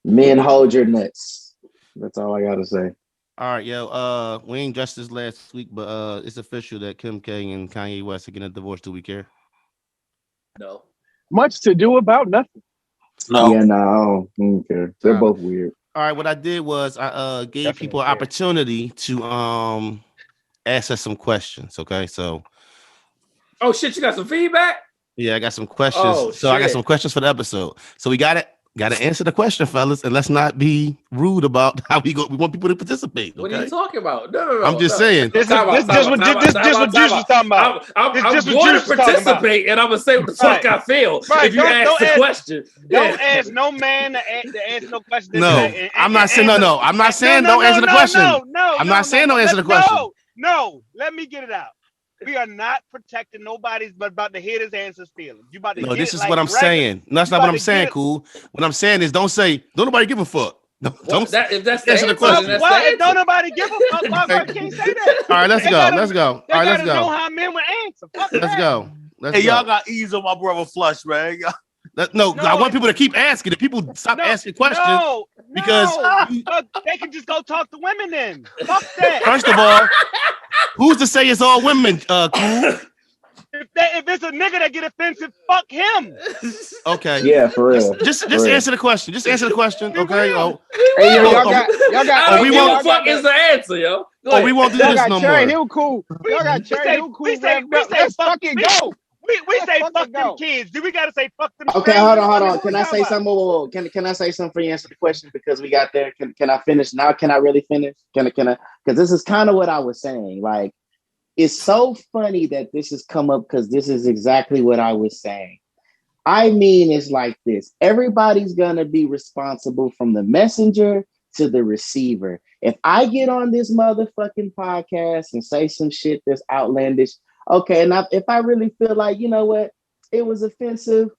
Men hold your nuts. That's all I gotta say. All right, yo. We ain't just this last week, but it's official that Kim K and Kanye West are getting a divorce. Do we care? No. Much to do about nothing. No. Yeah, no, I don't care. They're both weird. All right, what I did was I gave people an opportunity to ask us some questions. Okay, so. Oh shit! You got some feedback? Yeah, I got some questions. I got some questions for the episode. So we got it. Got to answer the question, fellas, and let's not be rude about how we go. We want people to participate. Okay? What are you talking about? No. I'm just saying. This what Juice was talking about. I'm going to participate, and I'm gonna say what the fuck I feel. Right. If you ask the question, don't ask no man to answer no question. No, I'm not saying no. I'm not saying don't answer the question. I'm not saying don't answer the question. No. Let me get it out. We are not protecting nobody's but about to hit his answers feelings. You about to no, this is what I'm saying. No, that's not what I'm saying, cool. What I'm saying is don't nobody give a fuck. Don't if that's answer the question. Why don't nobody give a fuck? Why can't say that? All right, let's go. All right, let's go. Know how men would answer. Let's go. Y'all got ease on my brother Flush, man. No, I want people to keep asking. If people stop asking questions, because they can just go talk to women then. Fuck that. First of all, who's to say it's all women, cool? If it's a nigga that get offensive, fuck him. Okay. Yeah, for real. Just answer the question. Just answer the question. Okay. Y'all got. We won't fuck is the answer, yo. We won't do this no more. Hill cool. Y'all got Cherry Hill cool. We say fucking go. We say fuck them kids. Do we gotta say fuck them? Okay, hold on. Can I say something? Whoa. Can I say something for you? Answer the question because we got there. Can I finish now? Can I really finish? Can I? Because this is kind of what I was saying. Like, it's so funny that this has come up because this is exactly what I was saying. I mean, it's like this. Everybody's gonna be responsible from the messenger to the receiver. If I get on this motherfucking podcast and say some shit that's outlandish. Okay, and if I really feel like, you know what, it was offensive,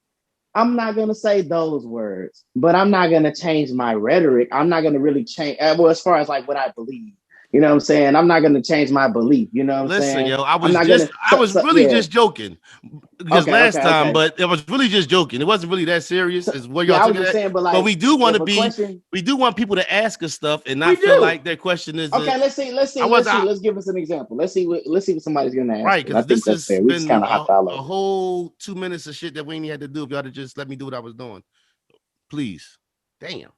I'm not going to say those words, but I'm not going to change my rhetoric. I'm not going to really change, well, as far as like what I believe, you know what I'm saying? I'm not going to change my belief, you know what I'm saying? Listen, yo, I was really just joking because last time, but it was really just joking. It wasn't really that serious as what y'all took it. But we do want to we do want people to ask us stuff and not feel like their question is. Okay, let's see. Let's give us an example. Let's see what somebody's going to ask. Right, because this has been a whole 2 minutes of shit that we ain't had to do. If y'all to just let me do what I was doing, please. Damn.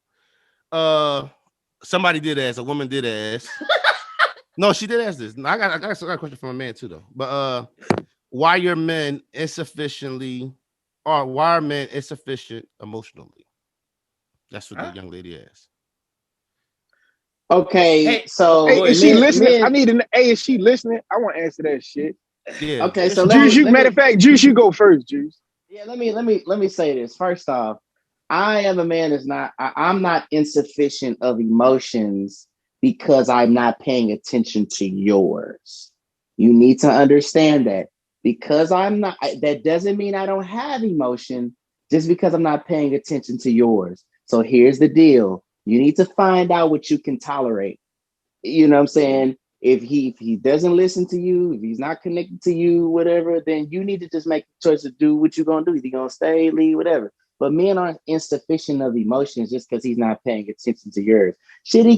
Somebody did ask. A woman did ask. No, she did ask this. I got a question from a man too, though. But why are men insufficient emotionally? That's what the young lady asked. Okay, so is she listening? I need an A. Is she listening? I want to answer that shit. Yeah. Okay, so matter of fact, Juice, you go first, Juice. Yeah, let me say this. First off, I am a man I'm not insufficient of emotions because I'm not paying attention to yours. You need to understand that. Because I'm not, that doesn't mean I don't have emotion just because I'm not paying attention to yours. So here's the deal. You need to find out what you can tolerate. You know what I'm saying? If he doesn't listen to you, if he's not connected to you, whatever, then you need to just make the choice to do what you're going to do. If you're going to stay, leave, whatever. But men aren't insufficient of emotions just because he's not paying attention to yours. Should he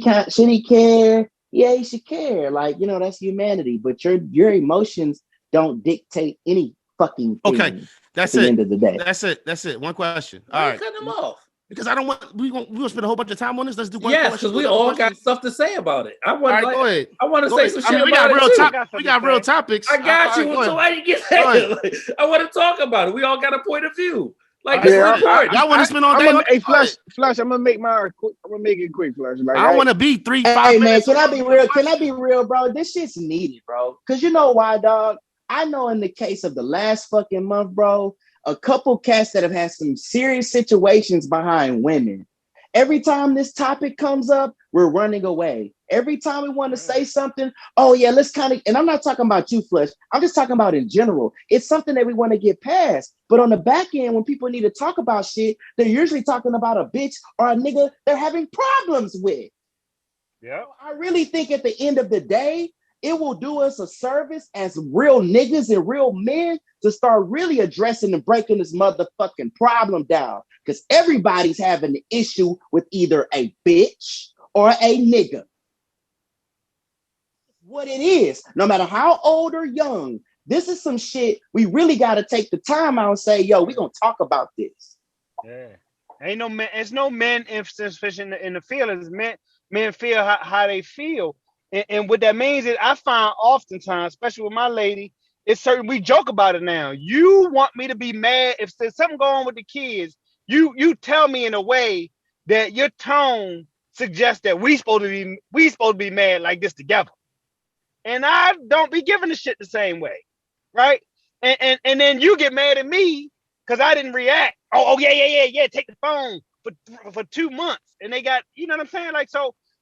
care? Yeah, he should care. Like, you know, that's humanity. But your emotions don't dictate any fucking thing. Okay, that's at the it. end of the day. That's it. One question. All right, cut them off. Because I don't want we gonna spend a whole bunch of time on this. Let's do one. Yes, because we all got stuff to say about it. I want. Go ahead. I want to say some shit. We got real topics. I got you. So why you get that? I want to talk about it. We all got a point of view. Like y'all want to spend all day. Hey, Flush. I'm gonna make mine quick. I'm gonna make it quick, Flush. Like, I don't want to be 3-5 Hey man, minutes. can I be real? Can I be real, bro? This shit's needed, bro. Cause you know why, dog? I know in the case of the last fucking month, bro, a couple cats that have had some serious situations behind women. Every time this topic comes up, we're running away. Every time we want to say something, oh yeah, let's kind of, and I'm not talking about you, Flush. I'm just talking about in general. It's something that we want to get past. But on the back end, when people need to talk about shit, they're usually talking about a bitch or a nigga they're having problems with. Yeah. I really think at the end of the day, it will do us a service as real niggas and real men to start really addressing and breaking this motherfucking problem down. Because everybody's having an issue with either a bitch or a nigga. What it is, no matter how old or young, this is some shit we really got to take the time out and say, yo, we're going to talk about this. Yeah. Ain't no man, it's no men insufficient in the feelings. Men feel how they feel. And what that means is I find oftentimes, especially with my lady, it's certain, we joke about it now. You want me to be mad if there's something going on with the kids. you tell me in a way that your tone suggests that we supposed to be mad like this together. And I don't be giving the shit the same way. Right? And then you get mad at me because I didn't react. Oh yeah, take the phone for 2 months. And they got, you know what I'm saying? Like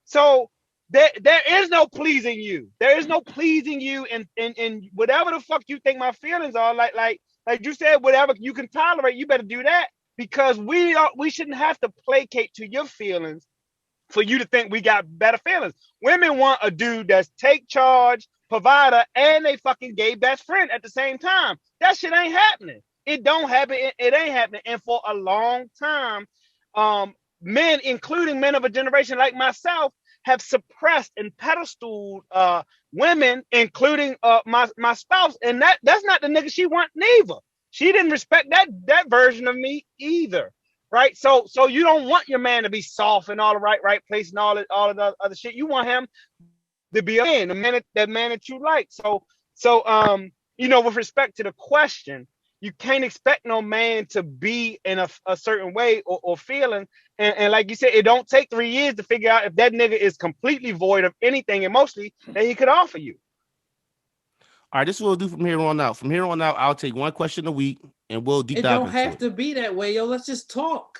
so there is no pleasing you. There is no pleasing you in whatever the fuck you think my feelings are. Like you said, whatever you can tolerate, you better do that. Because we shouldn't have to placate to your feelings for you to think we got better feelings. Women want a dude that's take charge, provider, and a fucking gay best friend at the same time. That shit ain't happening. It don't happen. It ain't happening. And for a long time, men, including men of a generation like myself, have suppressed and pedestaled women, including my spouse. And that's not the nigga she want neither. She didn't respect that version of me either. Right. So you don't want your man to be soft and all the right place and all of the other shit. You want him to be a man, that man that you like. So with respect to the question, you can't expect no man to be in a certain way or feeling. And like you said, it don't take 3 years to figure out if that nigga is completely void of anything emotionally that he could offer you. All right, this is what we'll do from here on out. From here on out, I'll take one question a week and we'll deep dive into it. It don't have to be that way, yo. Let's just talk.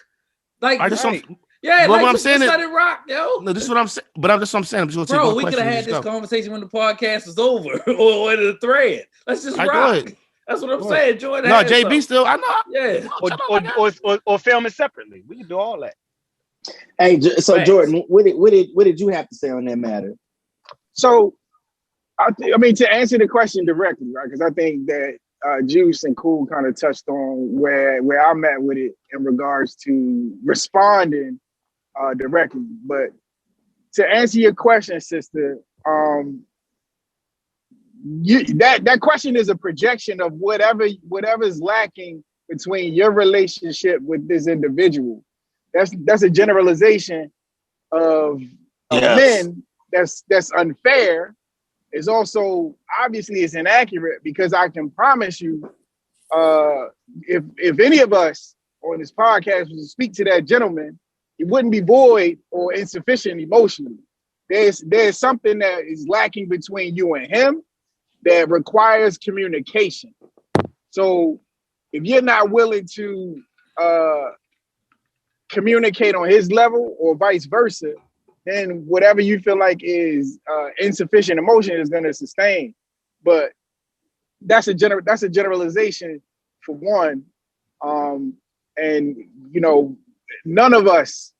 Like, right. Yeah, but like, what I'm saying let it rock, yo. No, this is what I'm saying. But I'm just what I'm saying. I'm just gonna take one we question. Bro, we could have had this conversation when the podcast was over or in the thread. Let's just rock. That's what I'm saying. Join No, JB still. I know. Yeah. Or film it separately. We can do all that. Hey, so thanks. Jordan, what did you have to say on that matter? So, I mean, to answer the question directly, right? Because I think that Juice and Cool kind of touched on where I'm at with it in regards to responding directly. But to answer your question, sister, that question is a projection of whatever's lacking between your relationship with this individual. That's a generalization of men that's unfair. It's also obviously it's inaccurate because I can promise you, if any of us on this podcast was to speak to that gentleman, he wouldn't be void or insufficient emotionally. There's something that is lacking between you and him that requires communication. So if you're not willing to communicate on his level or vice versa, then whatever you feel like is insufficient emotion is going to sustain. But that's a generalization for one. And, none of us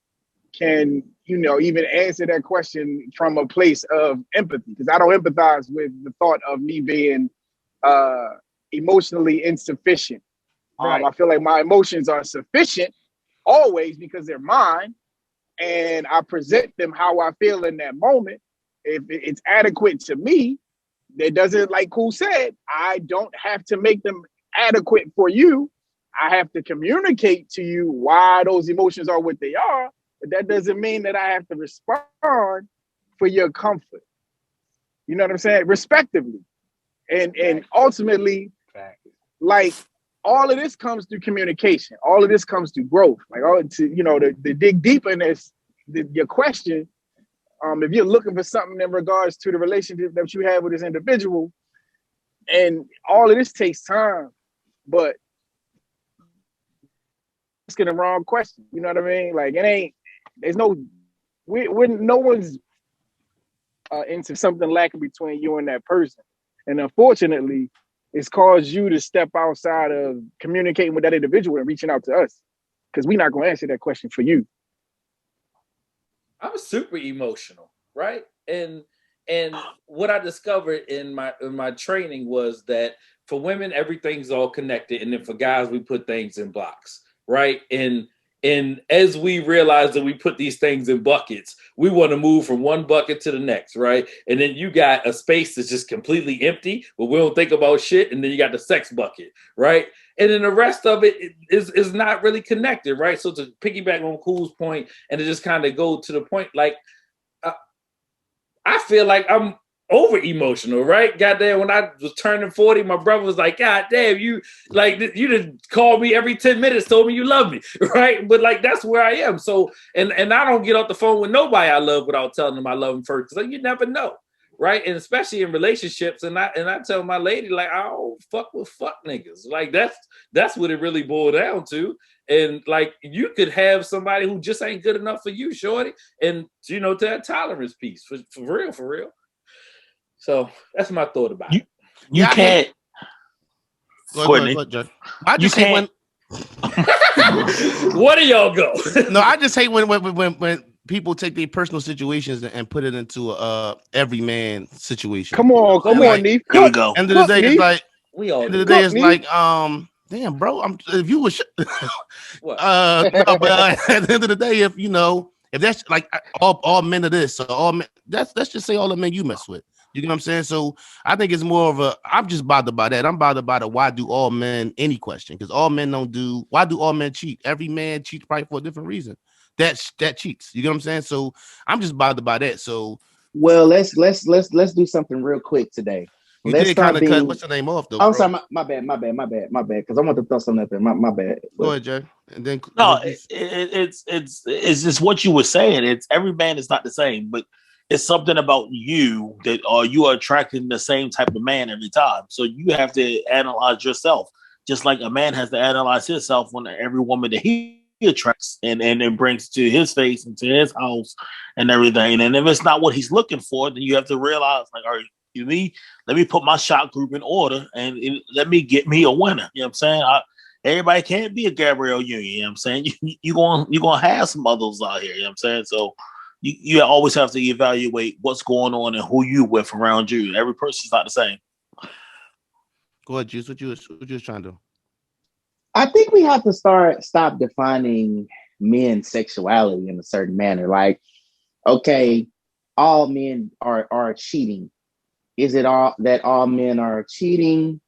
can, even answer that question from a place of empathy, because I don't empathize with the thought of me being emotionally insufficient. Right. I feel like my emotions are sufficient always because they're mine. And I present them how I feel in that moment. If it's adequate to me, that doesn't, like Cool said, I don't have to make them adequate for you. I have to communicate to you why those emotions are what they are, but that doesn't mean that I have to respond for your comfort. You know what I'm saying? Respectively. And ultimately, like, all of this comes through communication. All of this comes through growth. Like, to dig deeper in this, your question, if you're looking for something in regards to the relationship that you have with this individual, and all of this takes time, but asking the wrong question. You know what I mean? Like, no one's into something lacking between you and that person. And unfortunately, it's caused you to step outside of communicating with that individual and reaching out to us, because we're not going to answer that question for you. I'm super emotional, right? And what I discovered in my training was that for women, everything's all connected, and then for guys, we put things in blocks, right? And as we realize that we put these things in buckets, we want to move from one bucket to the next, right? And then you got a space that's just completely empty, but we don't think about shit. And then you got the sex bucket, right? And then the rest of it is not really connected, right? So to piggyback on Cool's point and to just kind of go to the point, like, I feel like I'm over emotional, right? Goddamn, when I was turning 40, my brother was like, God damn, you just called me every 10 minutes, told me you love me, right? But like that's where I am. So and I don't get off the phone with nobody I love without telling them I love them first. So you never know. Right. And especially in relationships. And I tell my lady, like, I don't fuck with fuck niggas. Like that's what it really boiled down to. And like you could have somebody who just ain't good enough for you, shorty. And to that tolerance piece. For real. So that's my thought about it. You can't. Go ahead, Joe. I just hate when. What do y'all go? No, I just hate when people take their personal situations and put it into a every man situation. Come on, Neef. Here we go. End of the day, it's like we all. End of the day, it's like damn, bro. If you was what? No, but at the end of the day, if that's like all men of this, so all men, let's just say all the men you mess with. You know what I'm saying? So I think it's more of I'm just bothered by that. I'm bothered by the why do all men any question? Because all men why do all men cheat? Every man cheats probably for a different reason. That cheats. You know what I'm saying? So I'm just bothered by that. So well, let's do something real quick today. Let's did kind of cut what's the name off though. I'm sorry, my bad. Because I want to throw something up there. My bad. Go ahead, Jay. And then it's just what you were saying. It's every man is not the same, but it's something about you that you are attracting the same type of man every time. So you have to analyze yourself, just like a man has to analyze himself on every woman that he attracts and then brings to his face and to his house and everything. And if it's not what he's looking for, then you have to realize, like, all right, let me put my shot group in order and let me get me a winner. You know what I'm saying? Everybody can't be a Gabrielle Union. You know what I'm saying? You're going to have some others out here. You know what I'm saying? So you always have to evaluate what's going on and who you with around you. Every person's not the same. Go ahead, Juice. What you was trying to do? I think we have to stop defining men's sexuality in a certain manner. Like, okay, all men are cheating. Is it all that all men are cheating,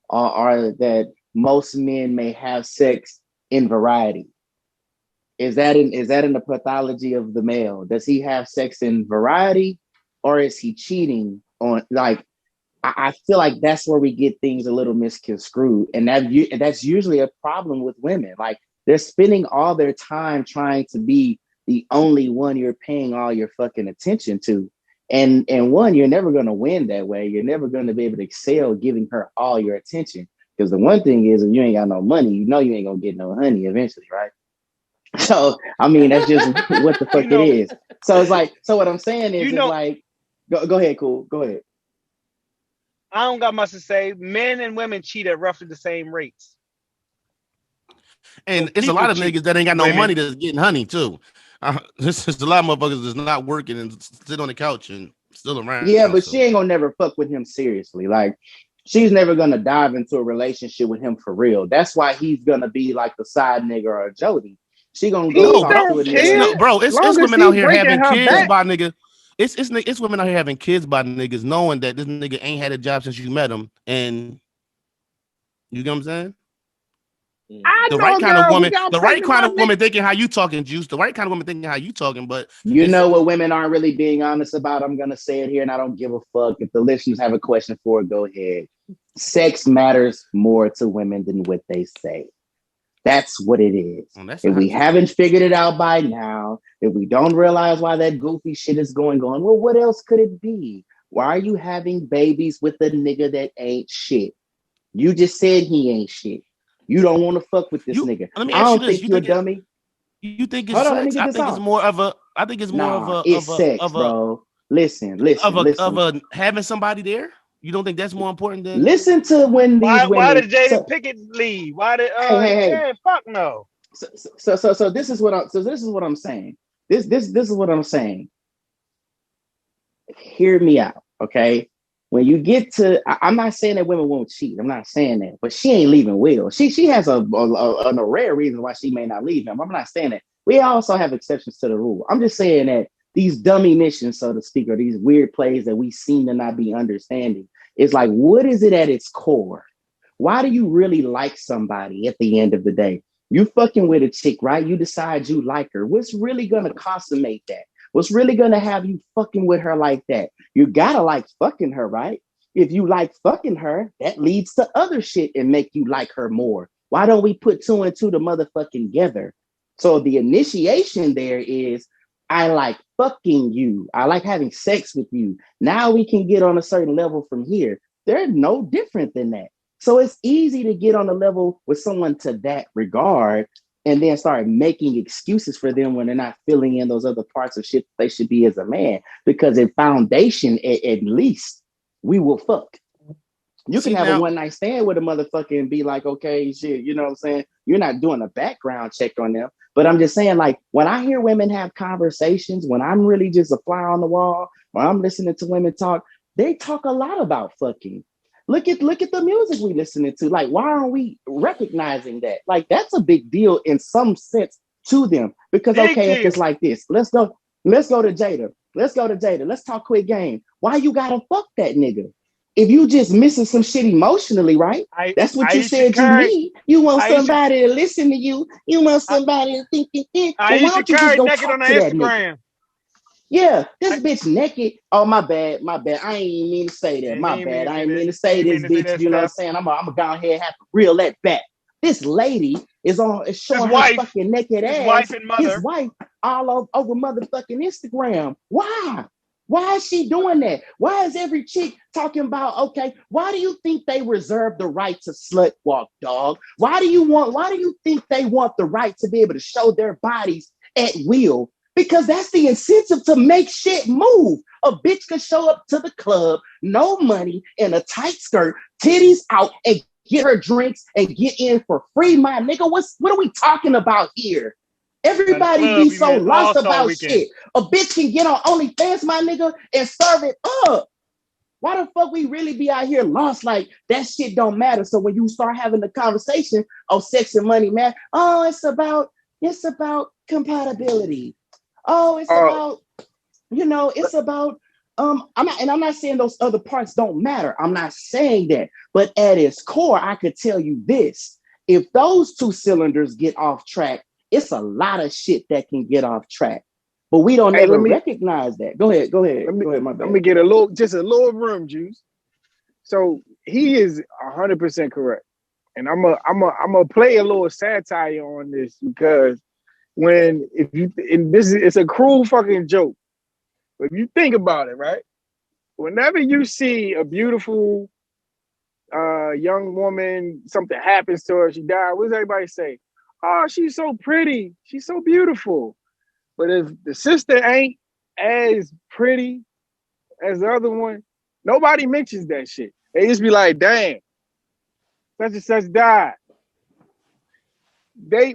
or that most men may have sex in variety? Is that in the pathology of the male? Does he have sex in variety, or is he cheating on? Like, I feel like that's where we get things a little misconstrued, and that's usually a problem with women. Like, they're spending all their time trying to be the only one you're paying all your fucking attention to, and one, you're never going to win that way. You're never going to be able to excel giving her all your attention, because the one thing is, if you ain't got no money, you ain't gonna get no honey eventually, right? So, I mean, that's just what the fuck it is. So it's like, so what I'm saying is, it's like, go ahead, cool. Go ahead. I don't got much to say. Men and women cheat at roughly the same rates. And it's a lot of niggas that ain't got no money that's getting honey too. This is a lot of motherfuckers that's not working and sit on the couch and still around. Yeah, but she ain't gonna never fuck with him seriously. Like, she's never gonna dive into a relationship with him for real. That's why he's gonna be like the side nigga or a Jody. She gonna go talk to a nigga. Bro, it's women out here having kids by nigga. It's women out here having kids by niggas, knowing that this nigga ain't had a job since you met him, and you know what I'm saying? The right kind of woman thinking how you talking, Juice. The right kind of woman thinking how you talking, but you know what women aren't really being honest about. I'm gonna say it here, and I don't give a fuck. If the listeners have a question for it, go ahead. Sex matters more to women than what they say. That's what it is. If we haven't figured it out by now, if we don't realize why that goofy shit is going on, well, what else could it be? Why are you having babies with a nigga that ain't shit? You just said he ain't shit. You don't want to fuck with this nigga. Let me I ask don't you this. think you're a dummy. You think it's sex? I think it's more of a. It's sex, bro. Listen. Of a having somebody there. You don't think that's more important than? Listen to when these women. Why did Jada Pickett leave? Why did? Hey. Fuck no. So this is what I'm saying. This is what I'm saying. Hear me out, okay? When you get to, I'm not saying that women won't cheat. I'm not saying that, but she ain't leaving Will. She has a rare reason why she may not leave him. I'm not saying that. We also have exceptions to the rule. I'm just saying that these dummy missions, so to speak, or these weird plays that we seem to not be understanding, it's like, what is it at its core? Why do you really like somebody at the end of the day? You fucking with a chick, right? You decide you like her. What's really gonna consummate that? What's really gonna have you fucking with her like that? You gotta like fucking her, right? If you like fucking her, that leads to other shit and make you like her more. Why don't we put two and two to motherfucking together? So the initiation there is I like fucking you. I like having sex with you. Now we can get on a certain level from here. They're no different than that. So it's easy to get on a level with someone to that regard and then start making excuses for them when they're not filling in those other parts of shit they should be as a man. Because in foundation, at least, we will fuck. You can have a one night stand with a motherfucker and be like, okay, shit, you know what I'm saying? You're not doing a background check on them. But I'm just saying, like, when I hear women have conversations, when I'm really just a fly on the wall, when I'm listening to women talk, they talk a lot about fucking. Look at the music we listening to. Like, why aren't we recognizing that? Like, that's a big deal in some sense to them. Because okay, if it's like this, let's go to Jada. Let's go to Jada. Let's talk quick game. Why you gotta fuck that nigga? If you just missing some shit emotionally, right? That's what you said you need. You want somebody to listen to you. You want somebody to think you think. Well, why don't you just go talk to that nigga? Yeah, this bitch naked. Oh, my bad. I ain't even mean to say that. My bad. I ain't mean to say this, bitch. You know what I'm saying? I'm gonna go ahead and have to reel that back. This lady is showing her fucking naked ass. His wife all over motherfucking Instagram. Why? Why is she doing that? Why is every chick talking about, okay, why do you think they reserve the right to slut walk, dog? Why do you think they want the right to be able to show their bodies at will? Because that's the incentive to make shit move. A bitch can show up to the club, no money, in a tight skirt, titties out, and get her drinks and get in for free, my nigga. What are we talking about here? Everybody be so lost about shit. A bitch can get on OnlyFans, my nigga, and serve it up. Why the fuck we really be out here lost like that shit don't matter? So when you start having the conversation of sex and money, man, oh, it's about compatibility. Oh, it's about, it's about I'm not saying those other parts don't matter. I'm not saying that. But at its core, I could tell you this. If those two cylinders get off track, it's a lot of shit that can get off track. But we don't ever recognize that. Go ahead. My bad. Let me get a little room juice. So he is 100% correct. And I'm a play a little satire on this because it's a cruel fucking joke. But if you think about it, right? Whenever you see a beautiful young woman, something happens to her, she died, what does everybody say? Oh, she's so pretty. She's so beautiful. But if the sister ain't as pretty as the other one, nobody mentions that shit. They just be like, damn, such and such died. They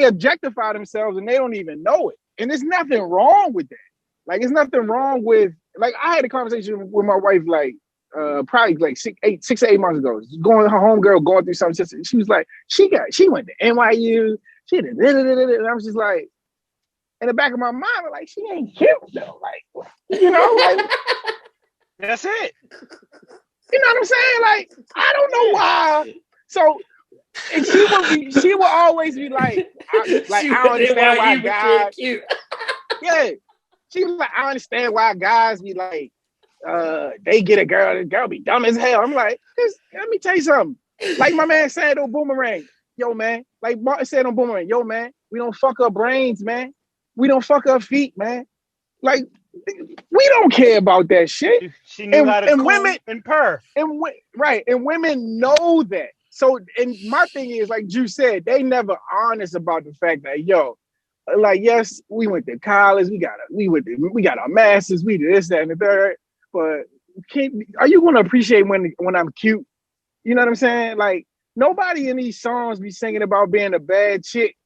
objectify themselves and they don't even know it. And there's nothing wrong with that. Like, it's nothing wrong with, like, I had a conversation with my wife, like, probably like 6 to 8 months ago. Her homegirl going through something. She was like, she went to NYU. She did, and I was just like, in the back of my mind, I'm like, she ain't cute though. Like, like that's it. You know what I'm saying? Like, I don't know why. So, and she would always be like, I don't understand why guys. Yeah, she was like, I understand why guys be like, they get a girl, the girl be dumb as hell. I'm like, let me tell you something. Like my man said on Boomerang, yo man. Like Martin said on Boomerang, yo man, we don't fuck up brains, man. We don't fuck up feet, man. Like, we don't care about that shit. She knew how to women and purr. Right, and women know that. So, and my thing is, like Drew said, they never honest about the fact that, yo, like, yes, we went to college, we got our masters, we did this, that, and the third. But are you gonna appreciate when I'm cute? You know what I'm saying? Like, nobody in these songs be singing about being a bad chick,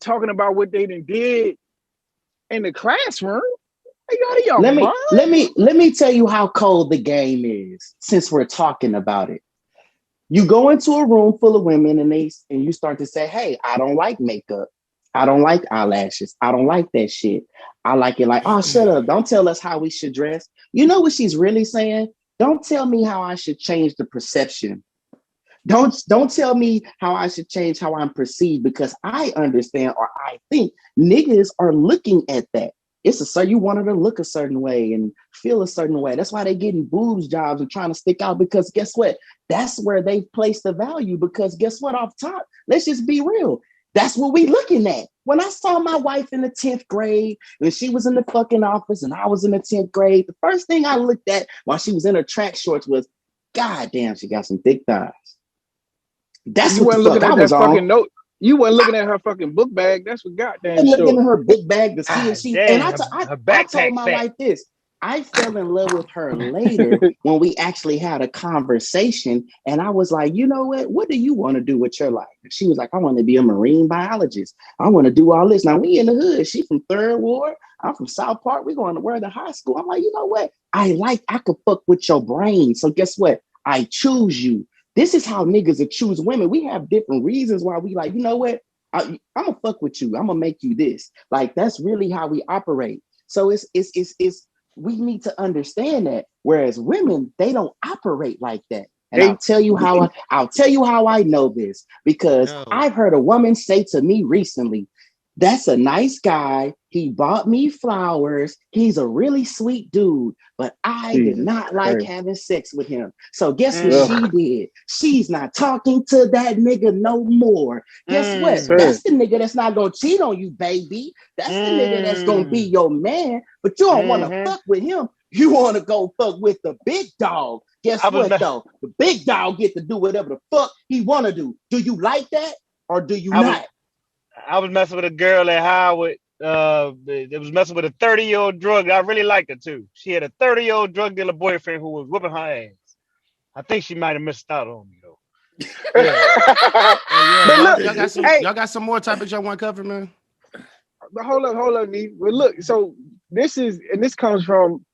talking about what they done did in the classroom. Let me tell you how cold the game is, since we're talking about it. You go into a room full of women and you start to say, hey, I don't like makeup. I don't like eyelashes. I don't like that shit. I like it like, oh, shut up. Don't tell us how we should dress. You know what she's really saying? Don't tell me how I should change the perception. Don't tell me how I should change how I'm perceived, because I understand, or I think niggas are looking at that. you wanted to look a certain way and feel a certain way. That's why they getting boobs jobs and trying to stick out, because guess what? That's where they place the value, because guess what? Off top, let's just be real. That's what we looking at. When I saw my wife in the 10th grade and she was in the fucking office and I was in the 10th grade, the first thing I looked at while she was in her track shorts was, God damn, she got some thick thighs. That's you what weren't the looking fuck at I that was fucking on. note. You weren't looking at her fucking book bag. That's what goddamn And looking sure. at her big bag to see if she. And Damn, I her told backpack my fat. wife this. I fell in love with her later when we actually had a conversation, and I was like, you know what do you want to do with your life? She was like, I want to be a marine biologist. I want to do all this. Now we in the hood. She from Third Ward. I'm from South Park. We're going to Worthing High School. I'm like, you know what? I could fuck with your brain. So guess what? I choose you. This is how niggas would choose women. We have different reasons why we like, you know what? I'm gonna fuck with you. I'm gonna make you this. Like, that's really how we operate. So it's we need to understand that. Whereas women, they don't operate like that. And I'll tell you how I know this, because I've heard a woman say to me recently, that's a nice guy. He bought me flowers. He's a really sweet dude, but I did not like having sex with him. So guess what she did? She's not talking to that nigga no more. Guess what? That's the nigga that's not gonna cheat on you, baby. That's the nigga that's gonna be your man, but you don't want to fuck with him. You want to go fuck with the big dog. Guess what, though? The big dog get to do whatever the fuck he want to do. Do you like that or do you not? I was messing with a girl at Howard. It was messing with a 30-year-old drug. I really liked her too. She had a 30-year-old drug dealer boyfriend who was whooping her ass. I think she might have missed out on me though. Y'all got some more topics y'all want to cover, man? But hold up, Neef. But look, so this comes from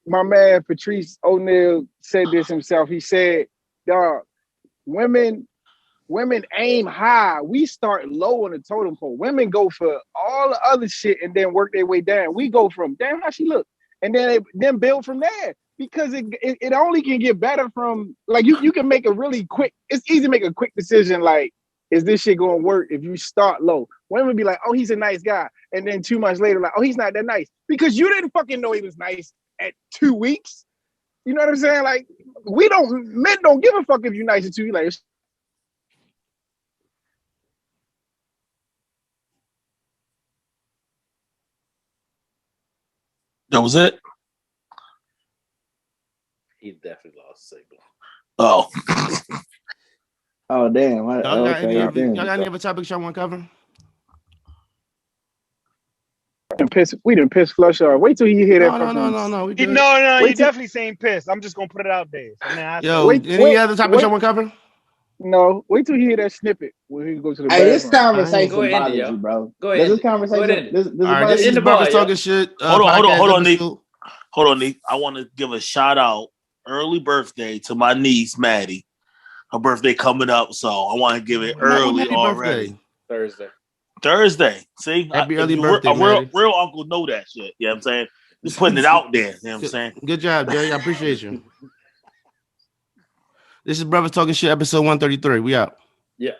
my man Patrice O'Neal said this himself. He said, dog, women aim high. We start low on the totem pole. Women go for all the other shit and then work their way down. We go from, damn, how she look? And then build from there. Because it only can get better from, like, you can make a really quick, it's easy to make a quick decision, like, is this shit going to work if you start low? Women be like, oh, he's a nice guy. And then 2 months later, like, oh, he's not that nice. Because you didn't fucking know he was nice at 2 weeks. You know what I'm saying? Like, men don't give a fuck if you're nice at 2 weeks. Like, That was it? He definitely lost signal. Oh. Oh, damn. Y'all got any other topics y'all want to cover? We didn't piss Flush off. Wait till you hear that. No. You definitely saying piss. I'm just gonna put it out there. Any other topics y'all want to cover? No, wait till you hear that snippet when he goes to the bathroom. This conversation bothers you, bro. Go ahead. This conversation. This is Brothers Talking Shit. Hold on, Nick. Hold on, Nick. I want to give a shout out, early birthday to my niece Maddie. Her birthday coming up, so I want to give it early already. Thursday. See, happy early birthday, a real uncle know that shit. You know what I'm saying? Just putting it out there. You know what I'm saying? Good job, Jay. I appreciate you. This is Brothers Talking Shit, episode 133. We out. Yeah.